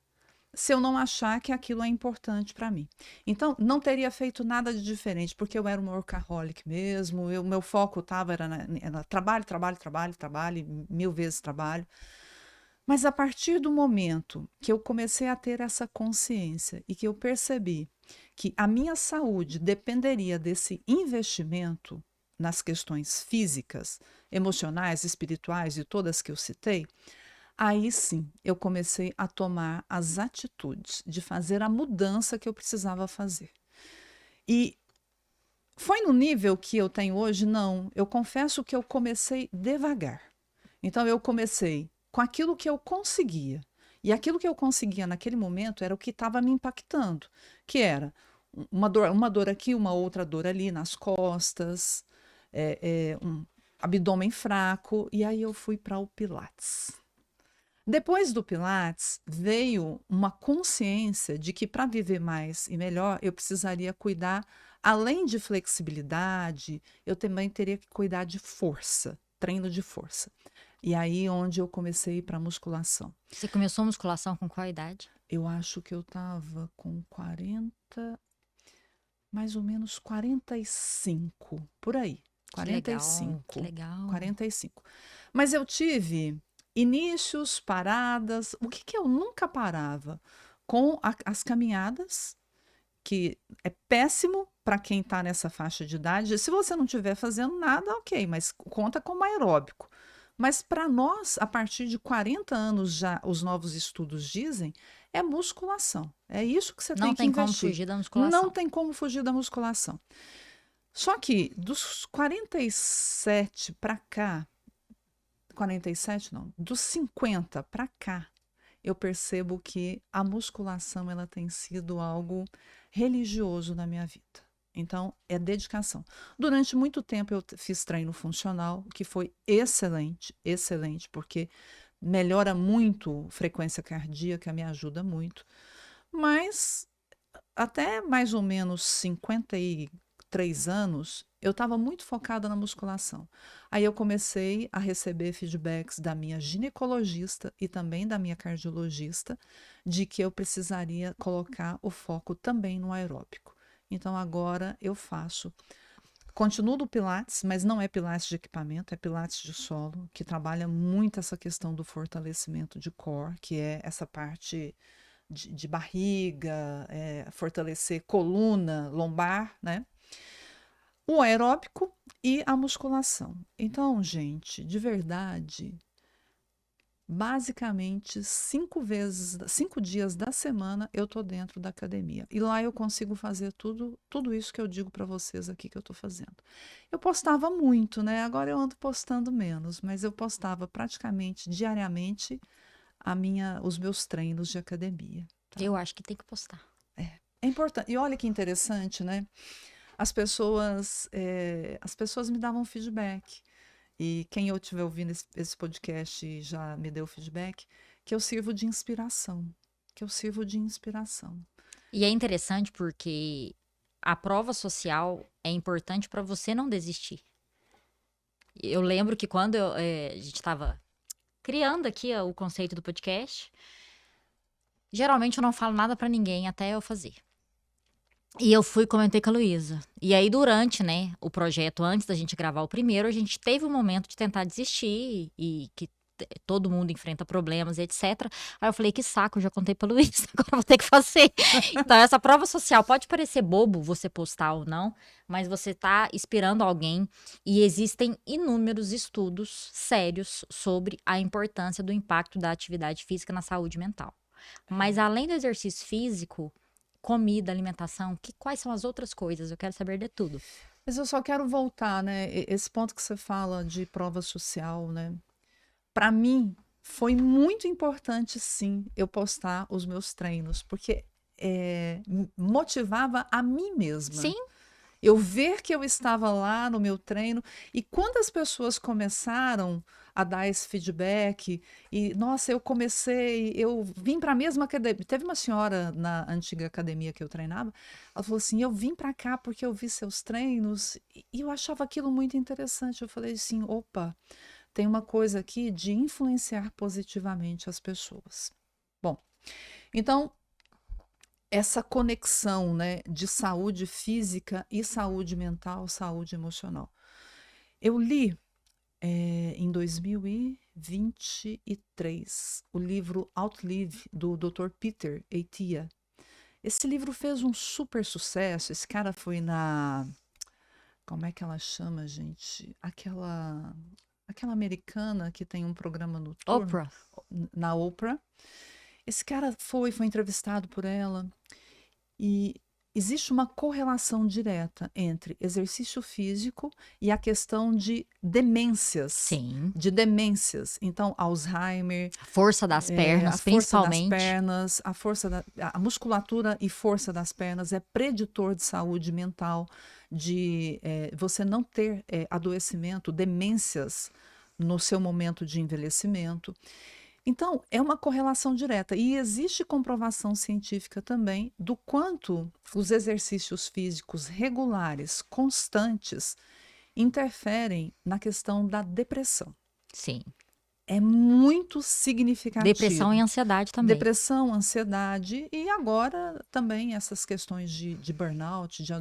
se eu não achar que aquilo é importante para mim. Então, não teria feito nada de diferente, porque eu era um workaholic mesmo, meu foco era trabalho, trabalho, trabalho, trabalho, 1000 vezes trabalho. Mas a partir do momento que eu comecei a ter essa consciência e que eu percebi que a minha saúde dependeria desse investimento nas questões físicas, emocionais, espirituais e todas que eu citei, aí sim eu comecei a tomar as atitudes de fazer a mudança que eu precisava fazer. E foi no nível que eu tenho hoje? Não. Eu confesso que eu comecei devagar. Então eu comecei com aquilo que eu conseguia. E aquilo que eu conseguia naquele momento era o que estava me impactando, que era uma dor aqui, uma outra dor ali nas costas, um abdômen fraco, e aí eu fui para o Pilates. Depois do Pilates, veio uma consciência de que para viver mais e melhor, eu precisaria cuidar, além de flexibilidade, eu também teria que cuidar de força, treino de força. E aí onde eu comecei a ir para musculação. Você começou a musculação com qual idade? Eu acho que eu estava com 40, mais ou menos 45, por aí. 45. Que legal. 45. Mas eu tive inícios, paradas. O que eu nunca parava? Com as caminhadas, que é péssimo para quem está nessa faixa de idade. Se você não estiver fazendo nada, ok, mas conta como aeróbico. Mas para nós, a partir de 40 anos já, os novos estudos dizem, é musculação. É isso que você tem que investir. Não tem como fugir da musculação. Não tem como fugir da musculação. Só que dos 47 para cá, 47 não, dos 50 para cá, eu percebo que a musculação ela tem sido algo religioso na minha vida. Então, é dedicação. Durante muito tempo eu fiz treino funcional, que foi excelente, excelente, porque melhora muito frequência cardíaca, me ajuda muito. Mas até mais ou menos 53 anos, eu estava muito focada na musculação. Aí eu comecei a receber feedbacks da minha ginecologista e também da minha cardiologista de que eu precisaria colocar o foco também no aeróbico. Então agora eu faço. Continuo do Pilates, mas não é Pilates de equipamento, é Pilates de solo, que trabalha muito essa questão do fortalecimento de core, que é essa parte de barriga, fortalecer coluna, lombar, né? O aeróbico e a musculação. Então, gente, de verdade, basicamente 5 dias da semana eu tô dentro da academia. E lá eu consigo fazer tudo isso que eu digo para vocês aqui que eu tô fazendo. Eu postava muito, né? Agora eu ando postando menos, mas eu postava praticamente diariamente os meus treinos de academia. Tá? Eu acho que tem que postar. É importante. E olha que interessante, né? As pessoas me davam feedback. E quem eu estiver ouvindo esse podcast já me deu feedback, que eu sirvo de inspiração. Que eu sirvo de inspiração. E é interessante porque a prova social é importante para você não desistir. Eu lembro que quando a gente estava criando aqui o conceito do podcast, geralmente eu não falo nada para ninguém até eu fazer. E eu fui e comentei com a Luísa. E aí, durante, né, o projeto, antes da gente gravar o primeiro, a gente teve um momento de tentar desistir e que todo mundo enfrenta problemas, etc. Aí eu falei, que saco, eu já contei pra Luísa, agora eu vou ter que fazer. Então, essa prova social pode parecer bobo você postar ou não, mas você tá inspirando alguém e existem inúmeros estudos sérios sobre a importância do impacto da atividade física na saúde mental. Mas além do exercício físico, comida, alimentação, quais são as outras coisas? Eu quero saber de tudo. Mas eu só quero voltar, né? Esse ponto que você fala de prova social, né? Para mim, foi muito importante, sim, eu postar os meus treinos, porque motivava a mim mesma. Sim. Eu ver que eu estava lá no meu treino e quando as pessoas começaram a dar esse feedback e nossa, eu vim para a mesma academia. Teve uma senhora na antiga academia que eu treinava, ela falou assim: "Eu vim para cá porque eu vi seus treinos e eu achava aquilo muito interessante". Eu falei assim: "Opa, tem uma coisa aqui de influenciar positivamente as pessoas". Bom, então essa conexão, né, de saúde física e saúde mental, saúde emocional. Eu li em 2023 o livro Outlive, do Dr. Peter Attia. Esse livro fez um super sucesso. Esse cara foi na... Como é que ela chama, gente? Aquela americana que tem um programa noturno. Oprah. Na Oprah. Esse cara foi entrevistado por ela e existe uma correlação direta entre exercício físico e a questão de demências. Sim. De demências. Então, Alzheimer. A força das pernas, principalmente. A força das pernas, a musculatura e força das pernas é preditor de saúde mental, de você não ter adoecimento, demências no seu momento de envelhecimento. Então, é uma correlação direta. E existe comprovação científica também do quanto os exercícios físicos regulares, constantes, interferem na questão da depressão. Sim. É muito significativo. Depressão e ansiedade também. Depressão, ansiedade e agora também essas questões de burnout, do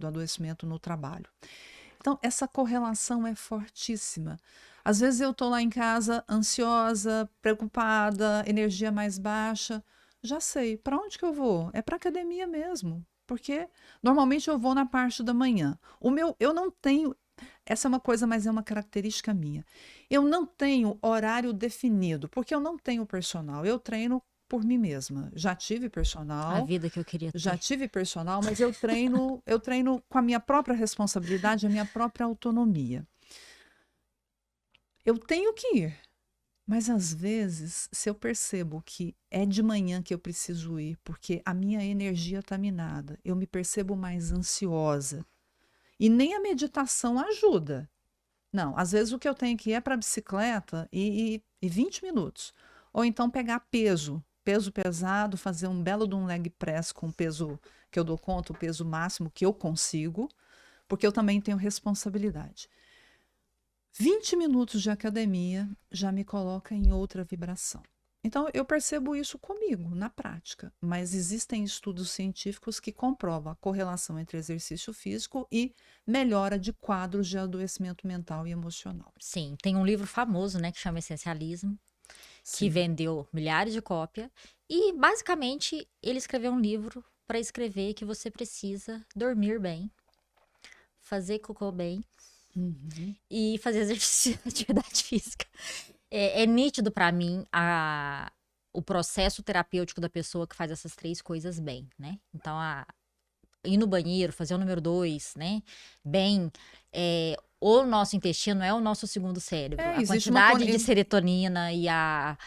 adoecimento no trabalho. Então, essa correlação é fortíssima. Às vezes eu estou lá em casa ansiosa, preocupada, energia mais baixa. Já sei, para onde que eu vou? É para academia mesmo, porque normalmente eu vou na parte da manhã. Eu não tenho, essa é uma coisa, mas é uma característica minha. Eu não tenho horário definido, porque eu não tenho personal. Eu treino por mim mesma. Já tive personal. A vida que eu queria ter. Já tive personal, mas eu treino com a minha própria responsabilidade, a minha própria autonomia. Eu tenho que ir, mas às vezes, se eu percebo que é de manhã que eu preciso ir, porque a minha energia está minada, eu me percebo mais ansiosa. E nem a meditação ajuda. Não, às vezes o que eu tenho que ir é para a bicicleta e e 20 minutos. Ou então pegar peso pesado, fazer um belo de um leg press com o peso que eu dou conta, o peso máximo que eu consigo, porque eu também tenho responsabilidade. 20 minutos de academia já me coloca em outra vibração. Então, eu percebo isso comigo, na prática, mas existem estudos científicos que comprovam a correlação entre exercício físico e melhora de quadros de adoecimento mental e emocional. Sim, tem um livro famoso, né, que chama Essencialismo, que Sim. vendeu milhares de cópias, e basicamente ele escreveu um livro para escrever que você precisa dormir bem, fazer cocô bem Uhum. e fazer exercício, atividade física. É nítido para mim o processo terapêutico da pessoa que faz essas três coisas bem, né? Então, ir no banheiro, fazer o número 2, né? Bem, o nosso intestino é o nosso segundo cérebro. A Existe uma quantidade de serotonina e a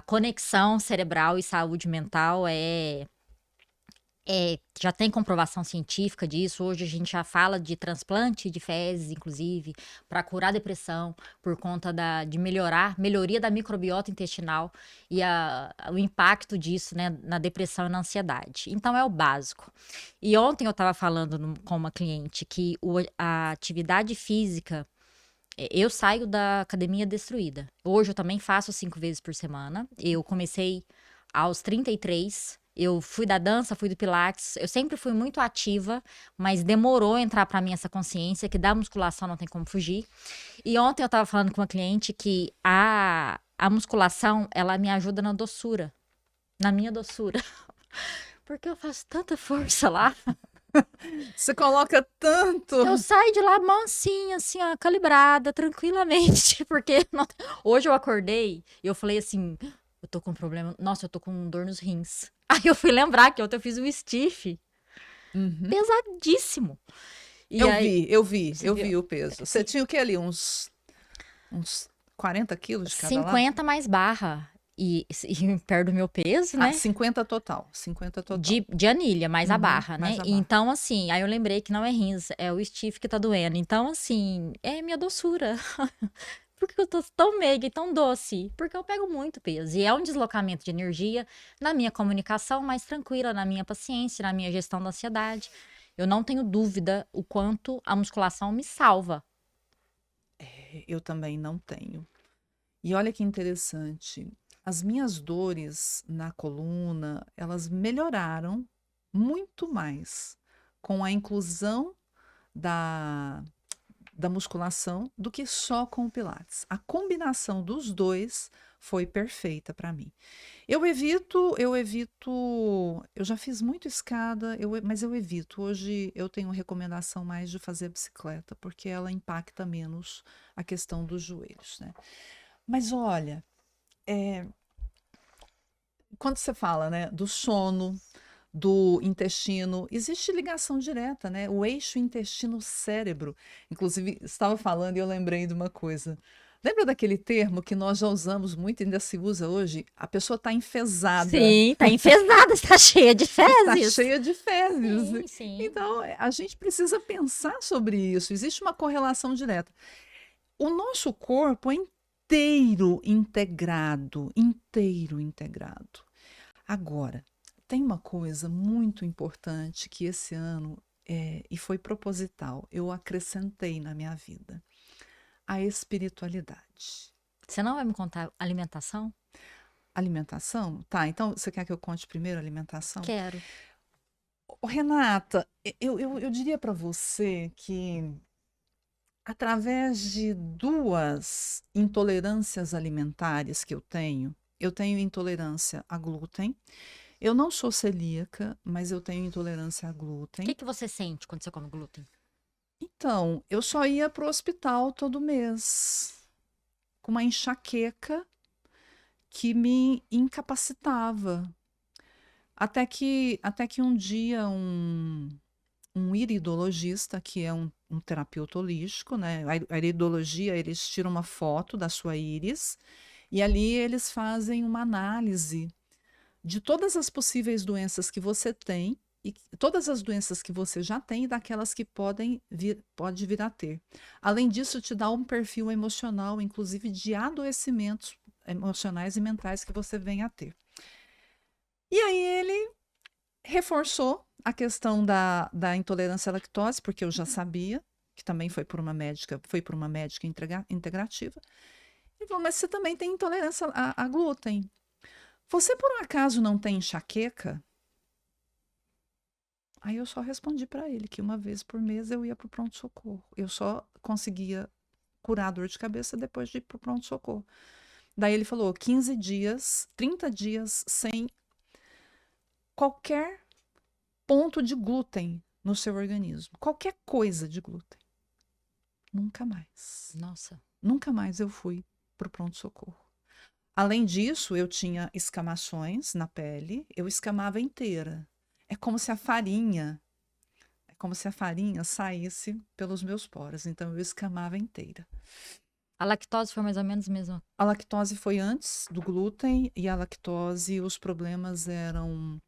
conexão cerebral e saúde mental já tem comprovação científica disso. Hoje a gente já fala de transplante de fezes, inclusive, para curar depressão, por conta de melhoria da microbiota intestinal e o impacto disso, né, na depressão e na ansiedade. Então é o básico. E ontem eu estava falando com uma cliente que a atividade física, eu saio da academia destruída. Hoje eu também faço 5 vezes por semana. Eu comecei aos 33. Eu fui da dança, fui do pilates, eu sempre fui muito ativa, mas demorou entrar pra mim essa consciência que da musculação não tem como fugir. E ontem eu tava falando com uma cliente que a musculação, ela me ajuda na doçura, na minha doçura. Porque eu faço tanta força lá. Você coloca tanto. Eu saio de lá mansinha, assim, ó, calibrada, tranquilamente, porque hoje eu acordei e eu falei assim, eu tô com um problema, nossa, eu tô com dor nos rins. Aí eu fui lembrar que ontem eu fiz um stiff pesadíssimo. E Eu vi o peso. Sim. Você tinha o que ali? Uns 40 quilos de cada lado? 50 mais barra. E perto do meu peso, né? 50 total. 50 total. De anilha, mais a barra, né? mais a barra. Então, assim, aí eu lembrei que não é rins, é o stiff que tá doendo. Então, assim, é minha doçura. Por que eu tô tão meiga e tão doce? Porque eu pego muito peso. E é um deslocamento de energia na minha comunicação mais tranquila, na minha paciência, na minha gestão da ansiedade. Eu não tenho dúvida o quanto a musculação me salva. Eu também não tenho. E olha que interessante. As minhas dores na coluna, elas melhoraram muito mais com a inclusão da musculação do que só com o Pilates. A combinação dos dois foi perfeita para mim. Eu já fiz muito escada, mas eu evito. Hoje eu tenho recomendação mais de fazer bicicleta, porque ela impacta menos a questão dos joelhos, né? Mas olha, quando você fala, né, do sono, do intestino, existe ligação direta, né? O eixo intestino-cérebro. Inclusive, estava falando e eu lembrei de uma coisa. Lembra daquele termo que nós já usamos muito e ainda se usa hoje? A pessoa está enfesada. Sim, tá enfesada, está cheia de fezes. Está cheia de fezes. Sim, sim. Então, a gente precisa pensar sobre isso. Existe uma correlação direta. O nosso corpo é inteiro integrado. Agora, tem uma coisa muito importante que esse ano, e foi proposital, eu acrescentei na minha vida: a espiritualidade. Você não vai me contar alimentação? Alimentação? Tá, então você quer que eu conte primeiro a alimentação? Quero. Renata, eu diria para você que, através de 2 intolerâncias alimentares que eu tenho intolerância a glúten. Eu não sou celíaca, mas eu tenho intolerância a glúten. O que você sente quando você come glúten? Então, eu só ia para o hospital todo mês, com uma enxaqueca que me incapacitava. Até que um dia um iridologista, que é um terapeuta holístico, né? A iridologia, eles tiram uma foto da sua íris e ali eles fazem uma análise de todas as possíveis doenças que você tem, e todas as doenças que você já tem e daquelas que pode vir a ter. Além disso, te dá um perfil emocional, inclusive de adoecimentos emocionais e mentais que você venha a ter. E aí ele reforçou a questão da intolerância à lactose, porque eu já sabia, que também foi por uma médica integrativa. Ele falou, mas você também tem intolerância a glúten. Você por um acaso não tem enxaqueca? Aí eu só respondi para ele que uma vez por mês eu ia para o pronto-socorro. Eu só conseguia curar a dor de cabeça depois de ir para o pronto-socorro. Daí ele falou 15 dias, 30 dias sem qualquer ponto de glúten no seu organismo. Qualquer coisa de glúten. Nunca mais. Nossa. Nunca mais eu fui para o pronto-socorro. Além disso, eu tinha escamações na pele, eu escamava inteira. É como se a farinha saísse pelos meus poros, então eu escamava inteira. A lactose foi mais ou menos mesmo. A lactose foi antes do glúten e a lactose, os problemas eram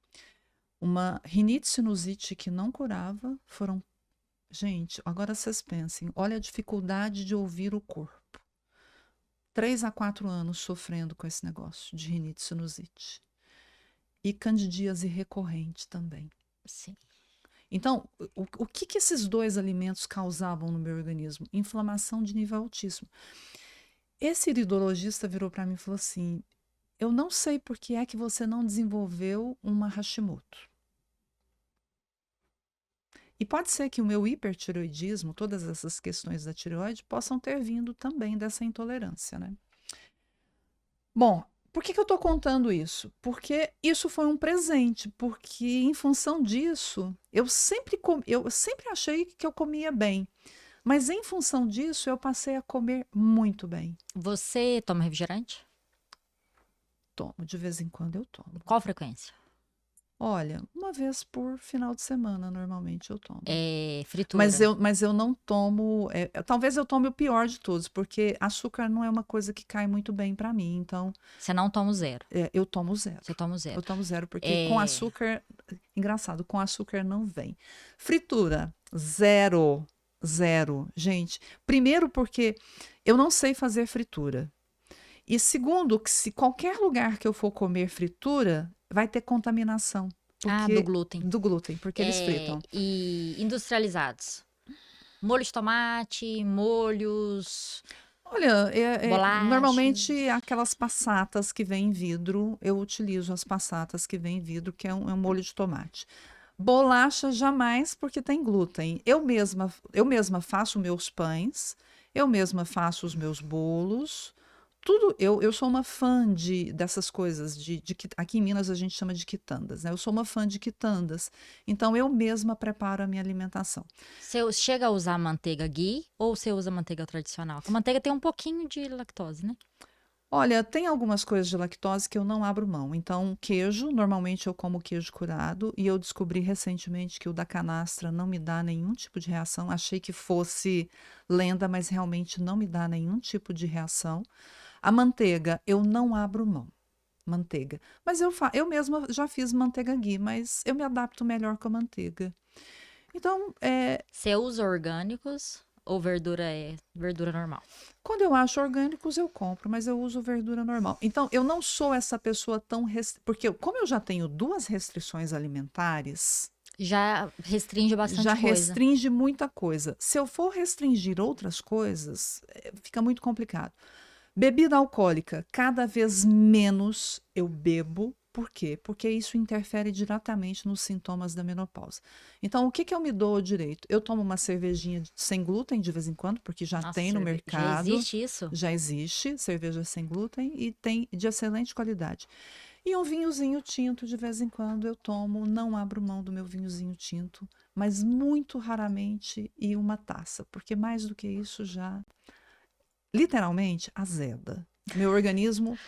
uma rinite sinusite que não curava, gente, agora vocês pensem, olha a dificuldade de ouvir o corpo. 3 a 4 anos sofrendo com esse negócio de rinite sinusite. E candidíase recorrente também. Sim. Então, o que esses dois alimentos causavam no meu organismo? Inflamação de nível altíssimo. Esse iridologista virou para mim e falou assim, eu não sei por que é que você não desenvolveu uma Hashimoto. E pode ser que o meu hipertireoidismo, todas essas questões da tireoide, possam ter vindo também dessa intolerância, né? Bom, por que eu estou contando isso? Porque isso foi um presente, porque em função disso, eu sempre achei que eu comia bem, mas em função disso, eu passei a comer muito bem. Você toma refrigerante? Tomo, de vez em quando eu tomo. Qual frequência? Olha, uma vez por final de semana, normalmente eu tomo. Fritura. Mas eu não tomo. Talvez eu tome o pior de todos, porque açúcar não é uma coisa que cai muito bem para mim. Então, Você não toma o zero. eu tomo zero. Você toma o zero. Eu tomo zero, porque com açúcar. Engraçado, com açúcar não vem. Fritura, zero. Zero. Gente, primeiro porque eu não sei fazer fritura. E segundo, que se qualquer lugar que eu for comer fritura, vai ter contaminação. Do glúten. Do glúten, porque eles fritam. E industrializados? Molho de tomate, molhos... Olha, bolachas. normalmente aquelas passatas que vêm em vidro, eu utilizo as passatas que vêm em vidro, que é um molho de tomate. Bolacha jamais, porque tem glúten. Eu mesma faço meus pães, eu mesma faço os meus bolos. Tudo, eu sou uma fã dessas coisas, aqui em Minas a gente chama de quitandas, né? Eu sou uma fã de quitandas, então eu mesma preparo a minha alimentação. Você chega a usar manteiga ghee ou você usa manteiga tradicional? A manteiga tem um pouquinho de lactose, né? Olha, tem algumas coisas de lactose que eu não abro mão. Então, queijo, normalmente eu como queijo curado e eu descobri recentemente que o da canastra não me dá nenhum tipo de reação. Achei que fosse lenda, mas realmente não me dá nenhum tipo de reação. A manteiga, eu não abro mão. Manteiga. Mas eu mesma já fiz manteiga ghee, mas eu me adapto melhor com a manteiga. Então, Você usa orgânicos ou verdura normal? quando eu acho orgânicos, eu compro, mas eu uso verdura normal. Então, eu não sou essa pessoa tão... Porque como eu já tenho 2 restrições alimentares... Já restringe bastante já coisa. restringe muita coisa. Se eu for restringir outras coisas, fica muito complicado. Bebida alcoólica, cada vez menos eu bebo. Por quê? Porque isso interfere diretamente nos sintomas da menopausa. Então, o que eu me dou direito? Eu tomo uma cervejinha sem glúten de vez em quando, porque já tem no mercado. Já existe isso? Já existe cerveja sem glúten e tem de excelente qualidade. E um vinhozinho tinto de vez em quando eu tomo, não abro mão do meu vinhozinho tinto, mas muito raramente e uma taça, porque mais do que isso já literalmente azeda. Meu organismo,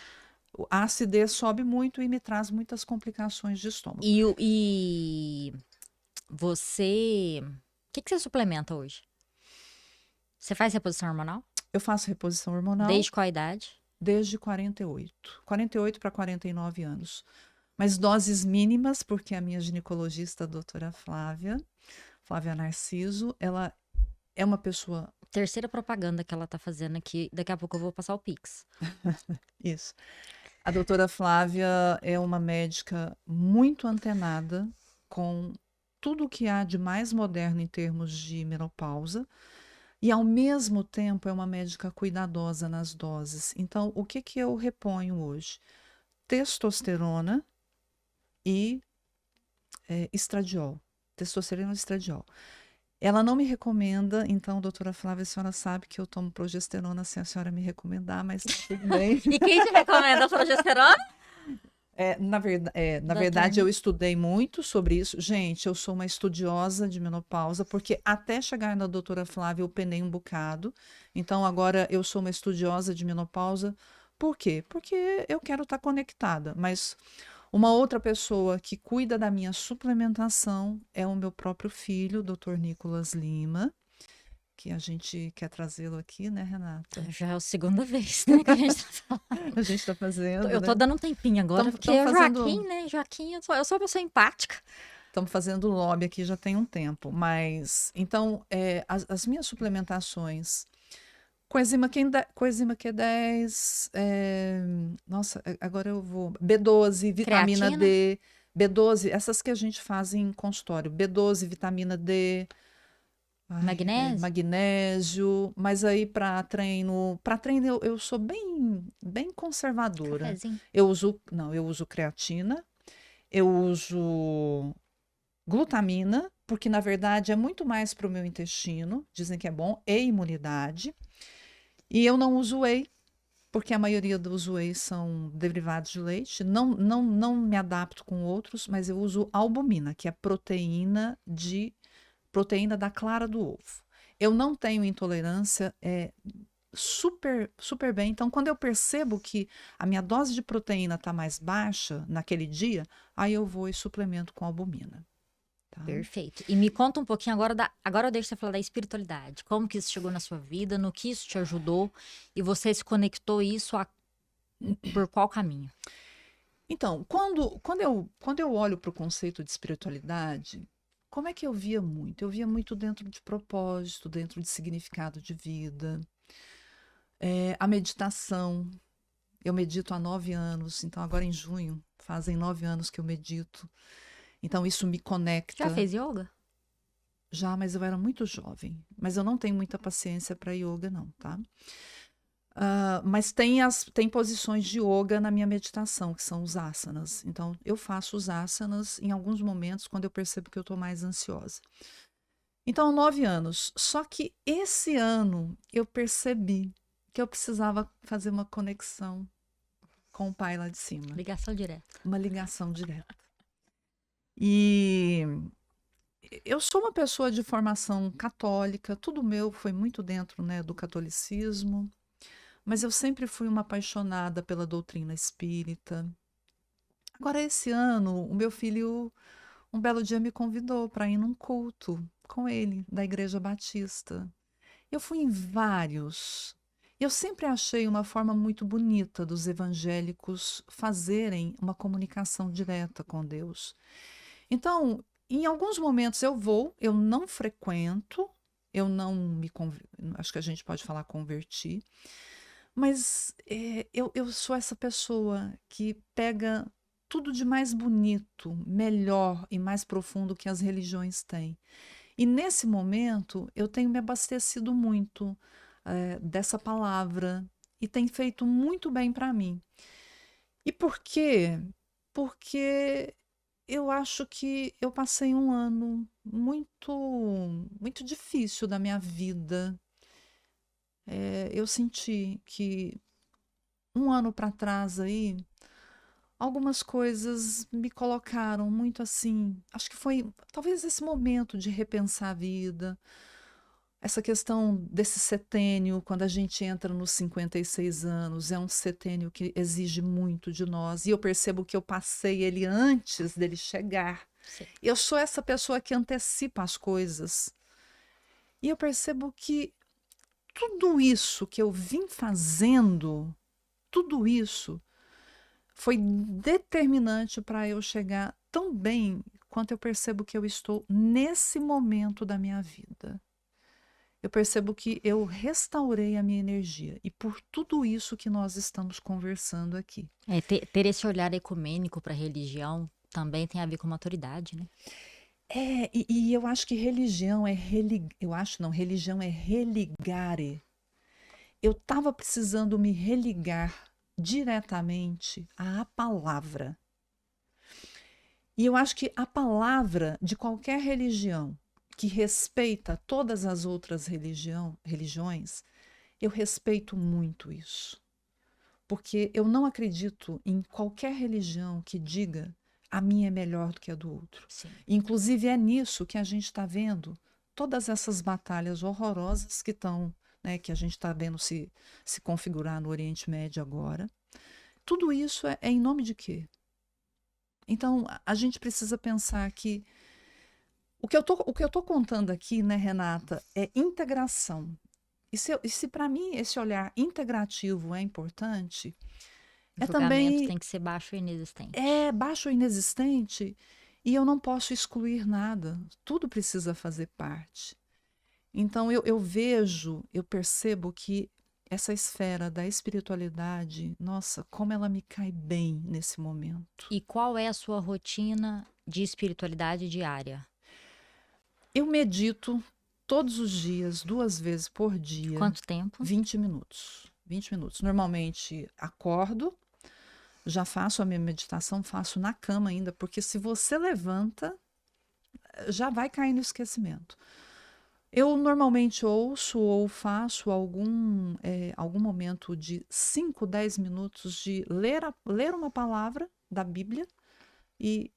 a acidez sobe muito e me traz muitas complicações de estômago. E você... O que você suplementa hoje? Você faz reposição hormonal? Eu faço reposição hormonal. Desde qual idade? Desde 48. 48 para 49 anos. Mas doses mínimas, porque a minha ginecologista, a doutora Flávia Narciso, ela é uma pessoa Terceira propaganda que ela tá fazendo aqui. Daqui a pouco eu vou passar o Pix. Isso. A doutora Flávia é uma médica muito antenada com tudo o que há de mais moderno em termos de menopausa e, ao mesmo tempo, é uma médica cuidadosa nas doses. Então, o que que eu reponho hoje? Testosterona e estradiol. Testosterona e estradiol. Ela não me recomenda, então, doutora Flávia, a senhora sabe que eu tomo progesterona sem a senhora me recomendar, mas tá tudo bem. E quem te recomenda a progesterona? Na Doutor verdade, eu Nick. estudei muito sobre isso. Gente, eu sou uma estudiosa de menopausa, porque até chegar na doutora Flávia eu penei um bocado. Então, agora eu sou uma estudiosa de menopausa. Por quê? Porque eu quero estar conectada. Mas uma outra pessoa que cuida da minha suplementação é o meu próprio filho, doutor Nicolas Lima, que a gente quer trazê-lo aqui, né, Renata? Já é a segunda vez, né, que a gente tá falando. A gente está fazendo, Eu tô né? dando um tempinho agora, porque Estamos o fazendo. Joaquim, né? Joaquim, eu sou uma pessoa empática. Estamos fazendo lobby aqui já tem um tempo, mas então as minhas suplementações, coenzima Q10, nossa, agora eu vou B12, vitamina Creatina, D, B12, essas que a gente faz em consultório, B12, vitamina D, magnésio, magnésio, mas aí para treino eu sou bem conservadora. cafezinho. Eu uso creatina, eu uso glutamina, porque na verdade é muito mais para o meu intestino, dizem que é bom, e imunidade. E eu não uso whey, porque a maioria dos whey são derivados de leite. Não me adapto com outros, mas eu uso albumina, que é proteína da clara do ovo. Eu não tenho intolerância, super, super bem. Então, quando eu percebo que a minha dose de proteína está mais baixa naquele dia, aí eu vou e suplemento com albumina. Tá? Perfeito. E me conta um pouquinho agora agora eu deixo você falar da espiritualidade. Como que isso chegou na sua vida, no que isso te ajudou e você se conectou por qual caminho? Então, quando eu olho para o conceito de espiritualidade, como é que eu via muito? Eu via muito dentro de propósito, dentro de significado de vida. A meditação. Eu medito há 9 anos, então agora em junho fazem 9 anos que eu medito. Então isso me Já conecta. fez yoga? Já, mas eu era muito jovem. Mas eu não tenho muita paciência para yoga, não, tá? Mas tem posições de yoga na minha meditação, que são os asanas. Então, eu faço os asanas em alguns momentos quando eu percebo que eu estou mais ansiosa. Então, 9 anos. Só que esse ano eu percebi que eu precisava fazer uma conexão com o pai lá de cima, Ligação direta. uma ligação direta. E eu sou uma pessoa de formação católica, tudo meu foi muito dentro, né, do catolicismo. Mas eu sempre fui uma apaixonada pela doutrina espírita. Agora, esse ano, o meu filho, um belo dia, me convidou para ir num culto com ele, da Igreja Batista. Eu fui em vários. Eu sempre achei uma forma muito bonita dos evangélicos fazerem uma comunicação direta com Deus. Então, em alguns momentos eu não frequento, eu não me, acho que a gente pode falar converti, mas eu sou essa pessoa que pega tudo de mais bonito, melhor e mais profundo que as religiões têm. E nesse momento eu tenho me abastecido muito dessa palavra e tem feito muito bem para mim. E por quê? Porque eu acho que eu passei um ano muito, muito difícil da minha vida. Eu senti que um ano para trás aí, algumas coisas me colocaram muito assim. Acho que foi talvez esse momento de repensar a vida, essa questão desse setênio, quando a gente entra nos 56 anos, é um setênio que exige muito de nós. E eu percebo que eu passei ele antes dele chegar. Sim. Eu sou essa pessoa que antecipa as coisas. E eu percebo que tudo isso que eu vim fazendo, tudo isso foi determinante para eu chegar tão bem quanto eu percebo que eu estou nesse momento da minha vida. eu percebo que eu restaurei a minha energia. E por tudo isso que nós estamos conversando aqui. Ter esse olhar ecumênico para a religião também tem a ver com maturidade, né? E eu acho que religião é eu acho não, religião é religare. Eu estava precisando me religar diretamente à palavra. E eu acho que a palavra de qualquer religião que respeita todas as outras religiões, eu respeito muito isso. Porque eu não acredito em qualquer religião que diga a minha é melhor do que a do outro. Sim. Inclusive é nisso que a gente está vendo todas essas batalhas horrorosas que estão, né, que a gente está vendo se configurar no Oriente Médio agora. Tudo isso é em nome de quê? Então a gente precisa pensar que o que eu tô contando aqui, né, Renata, é integração. E se para mim esse olhar integrativo é importante, O é julgamento também tem que ser baixo e inexistente. baixo ou inexistente e eu não posso excluir nada. Tudo precisa fazer parte. Então eu percebo que essa esfera da espiritualidade, nossa, como ela me cai bem nesse momento. E qual é a sua rotina de espiritualidade diária? Eu medito todos os dias, 2 vezes por dia, Quanto tempo? 20 minutos. 20 minutos. Normalmente acordo, já faço a minha meditação, faço na cama ainda, porque se você levanta, já vai cair no esquecimento. Eu normalmente ouço ou faço algum momento de 5, 10 minutos de ler uma palavra da Bíblia e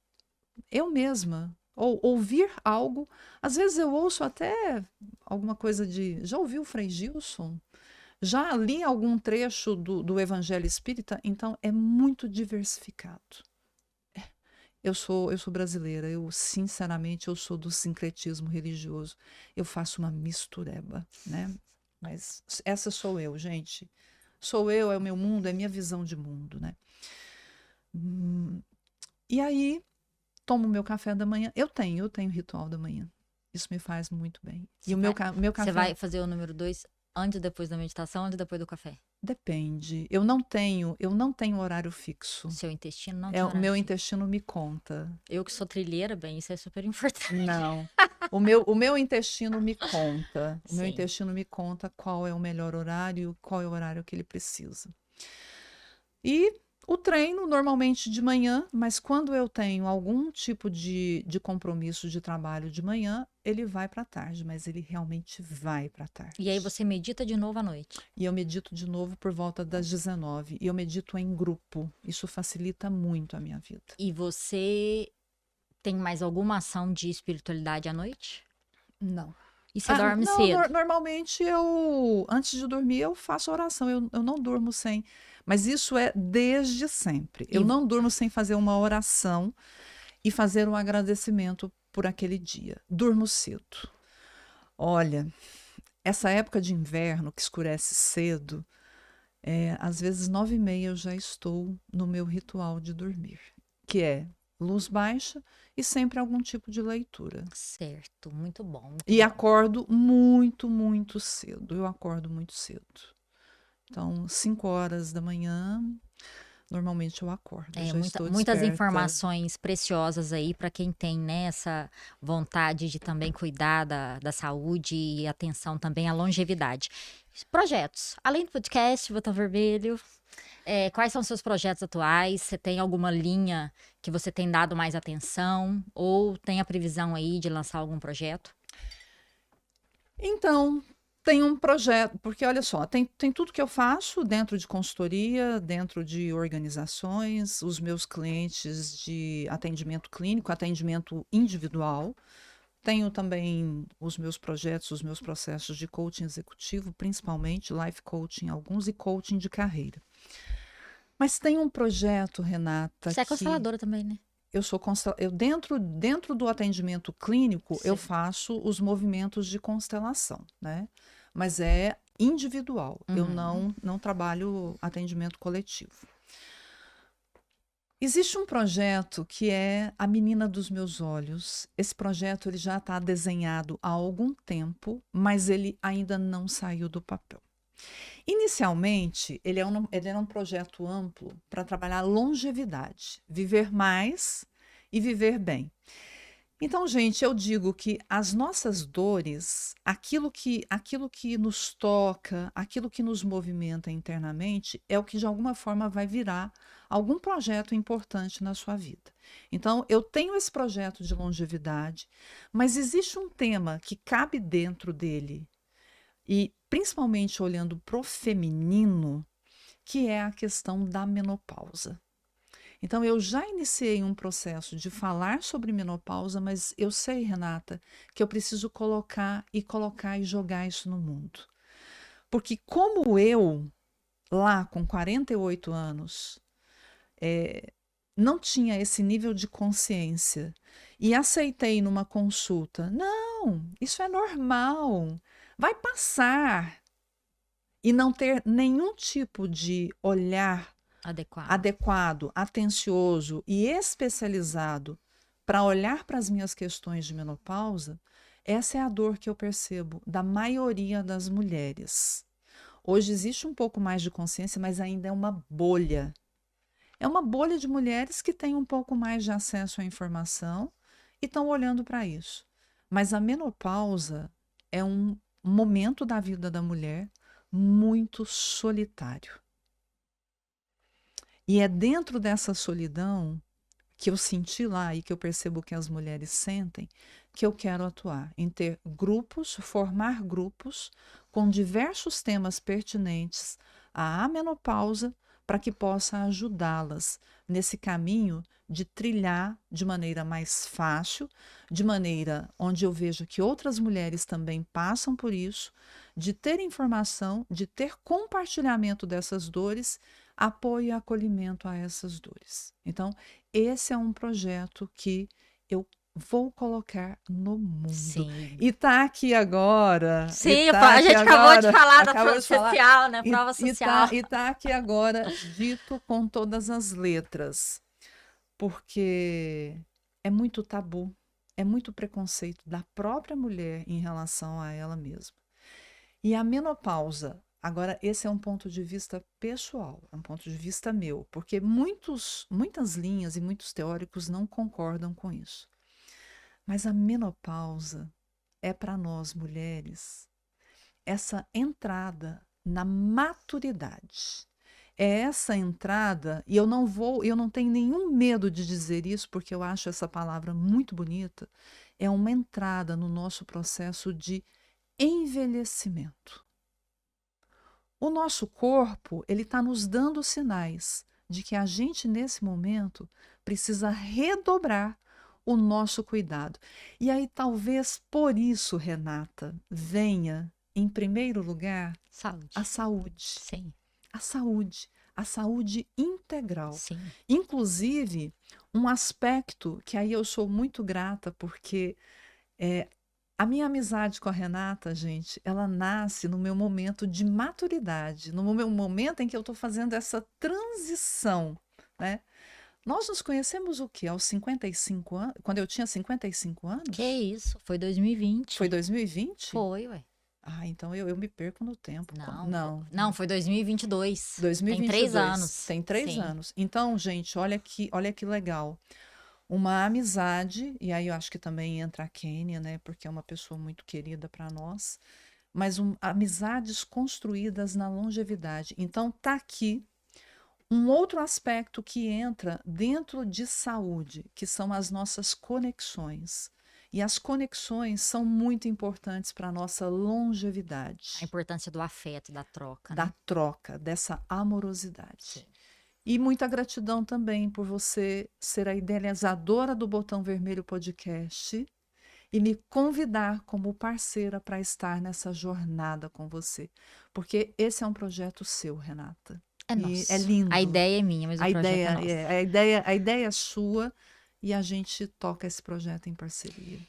eu mesma, ou ouvir algo. Às vezes eu ouço até alguma coisa de. Já ouviu o Frei Gilson? Já li algum trecho do Evangelho Espírita, então é muito diversificado. Eu sou brasileira, sinceramente eu sou do sincretismo religioso. Eu faço uma mistureba, né? Mas essa sou eu, gente. Sou eu, é o meu mundo, é minha visão de mundo, né? E aí tomo meu café da manhã. Eu tenho ritual da manhã. Isso me faz muito bem. E o meu Você café vai fazer o número 2 antes e depois da meditação, antes e depois do café? depende. Eu não tenho horário fixo. Seu intestino não É tem o horário meu fixo. intestino me conta. Eu que sou trilheira, bem, isso é super importante. Não. O meu intestino me conta. O meu Sim. intestino me conta qual é o melhor horário, qual é o horário que ele precisa. E o treino, normalmente de manhã, mas quando eu tenho algum tipo de compromisso de trabalho de manhã, ele vai para tarde, mas ele realmente vai para E aí tarde. você medita de novo à noite. E eu medito de novo por volta das 19. E eu medito em grupo. Isso facilita muito a minha vida. E você tem mais alguma ação de espiritualidade à noite? Não. E você dorme Não, cedo? normalmente antes de dormir, eu faço oração. Eu não durmo sem. Mas isso é desde sempre. E Eu não durmo sem fazer uma oração e fazer um agradecimento por aquele dia. Durmo cedo. Olha, essa época de inverno que escurece cedo, às vezes 9h30 eu já estou no meu ritual de dormir, que é luz baixa e sempre algum tipo de leitura. Certo, muito bom, muito E bom. acordo muito, muito cedo. Eu acordo muito cedo. Então, 5 horas da manhã, normalmente eu acordo. Eu já estou Muitas desperta. informações preciosas aí para quem tem, né, essa vontade de também cuidar da saúde e atenção também à longevidade. Projetos. Além do podcast Botão Vermelho, quais são seus projetos atuais? Você tem alguma linha que você tem dado mais atenção? Ou tem a previsão aí de lançar algum projeto? Então, tem um projeto, porque olha só, tem tudo que eu faço dentro de consultoria, dentro de organizações, os meus clientes de atendimento clínico, atendimento individual. Tenho também os meus projetos, os meus processos de coaching executivo, principalmente life coaching, alguns e coaching de carreira. Mas tem um projeto, Renata, Você é que consteladora também, né? eu dentro do atendimento clínico, eu Sim. faço os movimentos de constelação, né? Mas é individual. Eu Uhum. não trabalho atendimento coletivo. Existe um projeto que é A Menina dos Meus Olhos. Esse projeto ele já está desenhado há algum tempo, mas ele ainda não saiu do papel. Inicialmente, ele era um projeto amplo para trabalhar longevidade, viver mais e viver bem. Então, gente, eu digo que as nossas dores, aquilo que nos toca, aquilo que nos movimenta internamente, é o que de alguma forma vai virar algum projeto importante na sua vida. Então, eu tenho esse projeto de longevidade, mas existe um tema que cabe dentro dele, e principalmente olhando para o feminino, que é a questão da menopausa. Então, eu já iniciei um processo de falar sobre menopausa, mas eu sei, Renata, que eu preciso colocar e jogar isso no mundo. Porque como eu, lá com 48 anos, não tinha esse nível de consciência e aceitei numa consulta, não, isso é normal, vai passar, e não ter nenhum tipo de olhar Adequado. adequado, atencioso e especializado para olhar para as minhas questões de menopausa, essa é a dor que eu percebo da maioria das mulheres. Hoje existe um pouco mais de consciência, mas ainda é uma bolha. É uma bolha de mulheres que têm um pouco mais de acesso à informação e estão olhando para isso. Mas a menopausa é um momento da vida da mulher muito solitário. E é dentro dessa solidão que eu senti lá e que eu percebo que as mulheres sentem, que eu quero atuar, em ter grupos, formar grupos com diversos temas pertinentes à menopausa, para que possa ajudá-las nesse caminho de trilhar de maneira mais fácil, de maneira onde eu vejo que outras mulheres também passam por isso, de ter informação, de ter compartilhamento dessas dores, apoio e acolhimento a essas dores. Então, esse é um projeto que eu vou colocar no mundo. Sim. E tá aqui agora. Sim, a gente acabou de falar da prova de falar, social, né? Prova social. e tá aqui agora dito com todas as letras, porque é muito tabu, é muito preconceito da própria mulher em relação a ela mesma. E a menopausa, agora esse é um ponto de vista pessoal, é um ponto de vista meu, porque muitas linhas e muitos teóricos não concordam com isso. Mas a menopausa é para nós mulheres essa entrada na maturidade. É essa entrada, e eu não tenho nenhum medo de dizer isso, porque eu acho essa palavra muito bonita, é uma entrada no nosso processo de envelhecimento. O nosso corpo, ele está nos dando sinais de que a gente, nesse momento, precisa redobrar o nosso cuidado. E aí, talvez por isso, Renata, venha, em primeiro lugar, Saúde. a saúde. Sim. A saúde integral. Sim. Inclusive, um aspecto que aí eu sou muito grata, porque a minha amizade com a Renata, gente, ela nasce no meu momento de maturidade, no meu momento em que eu estou fazendo essa transição, né? Nós nos conhecemos o quê? Aos 55 anos? Quando eu tinha 55 anos? Que isso? Foi 2020. Foi 2020? Foi, ué. Ah, então eu me perco no tempo. Não, foi 2022. 2022. Tem 3 anos. Tem 3 Sim. anos. Então, gente, olha que legal. Uma amizade, e aí eu acho que também entra a Kênia, né? Porque é uma pessoa muito querida para nós, mas amizades construídas na longevidade. Então, tá aqui um outro aspecto que entra dentro de saúde, que são as nossas conexões. E as conexões são muito importantes para a nossa longevidade. A importância do afeto, da troca, Da né? troca, dessa amorosidade. Sim. E muita gratidão também por você ser a idealizadora do Botão Vermelho Podcast e me convidar como parceira para estar nessa jornada com você. Porque esse é um projeto seu, Renata. É E nosso. é lindo. A ideia é minha, mas o projeto é nosso. A ideia é sua e a gente toca esse projeto em parceria.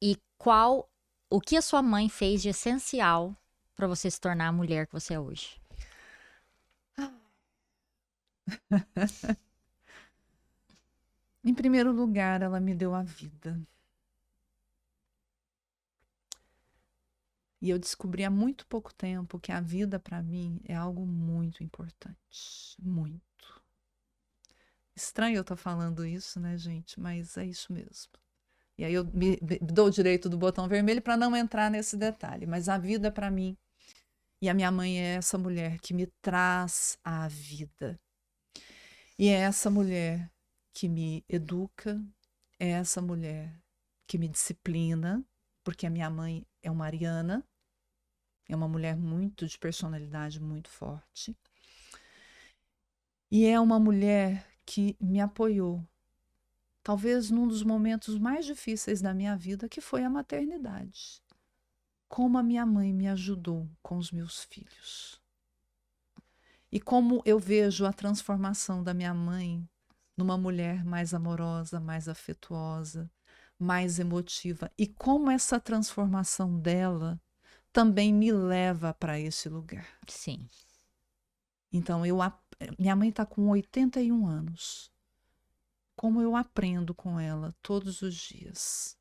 E o que a sua mãe fez de essencial para você se tornar a mulher que você é hoje? Em primeiro lugar, ela me deu a vida. E eu descobri há muito pouco tempo que a vida para mim é algo muito importante, muito. Estranho eu estar falando isso, né, gente? Mas é isso mesmo. E aí eu me dou o direito do botão vermelho para não entrar nesse detalhe. Mas a vida para mim, e a minha mãe é essa mulher que me traz a vida. E é essa mulher que me educa, é essa mulher que me disciplina, porque a minha mãe é uma ariana, é uma mulher muito de personalidade muito forte. E é uma mulher que me apoiou, talvez num dos momentos mais difíceis da minha vida, que foi a maternidade. Como a minha mãe me ajudou com os meus filhos. E como eu vejo a transformação da minha mãe numa mulher mais amorosa, mais afetuosa, mais emotiva. E como essa transformação dela também me leva para esse lugar. Sim. Então, minha mãe está com 81 anos. Como eu aprendo com ela todos os dias.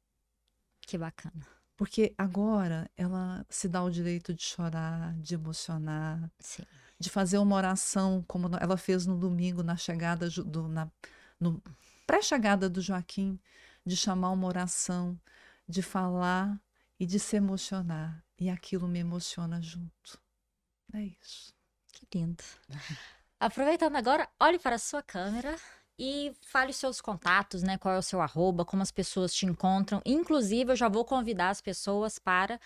Que bacana. Porque agora ela se dá o direito de chorar, de emocionar, Sim. de fazer uma oração, como ela fez no domingo, na chegada no pré-chegada do Joaquim, de chamar uma oração, de falar e de se emocionar. E aquilo me emociona junto. É isso. Que lindo. Aproveitando agora, olhe para a sua câmera e fale os seus contatos, né? Qual é o seu arroba, como as pessoas te encontram. Inclusive, eu já vou convidar as pessoas para,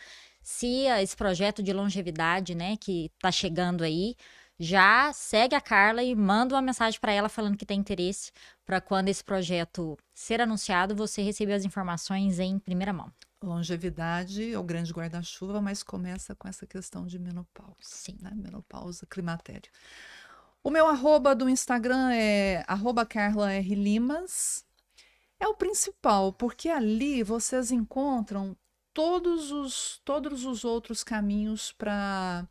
se esse projeto de longevidade, né, que tá chegando aí, já segue a Carla e manda uma mensagem para ela falando que tem interesse, para quando esse projeto ser anunciado, você receber as informações em primeira mão. Longevidade é o grande guarda-chuva, mas começa com essa questão de menopausa. Sim. Né? Menopausa, climatério. O meu arroba do Instagram é @carlarlimas. É o principal, porque ali vocês encontram todos os outros caminhos para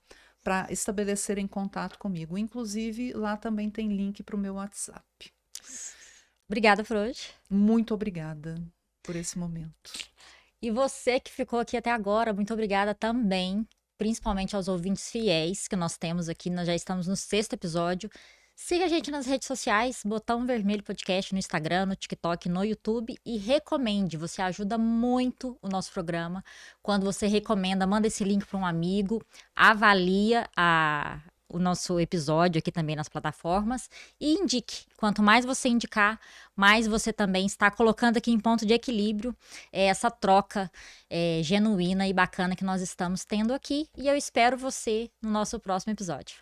estabelecerem contato comigo. Inclusive, lá também tem link para o meu WhatsApp. Obrigada por hoje. Muito obrigada por esse momento. E você que ficou aqui até agora, muito obrigada também, principalmente aos ouvintes fiéis que nós temos aqui. Nós já estamos no 6º episódio. Siga a gente nas redes sociais, Botão Vermelho Podcast no Instagram, no TikTok, no YouTube e recomende. Você ajuda muito o nosso programa. Quando você recomenda, manda esse link para um amigo, avalia o nosso episódio aqui também nas plataformas e indique. Quanto mais você indicar, mais você também está colocando aqui em ponto de equilíbrio essa troca genuína e bacana que nós estamos tendo aqui. E eu espero você no nosso próximo episódio.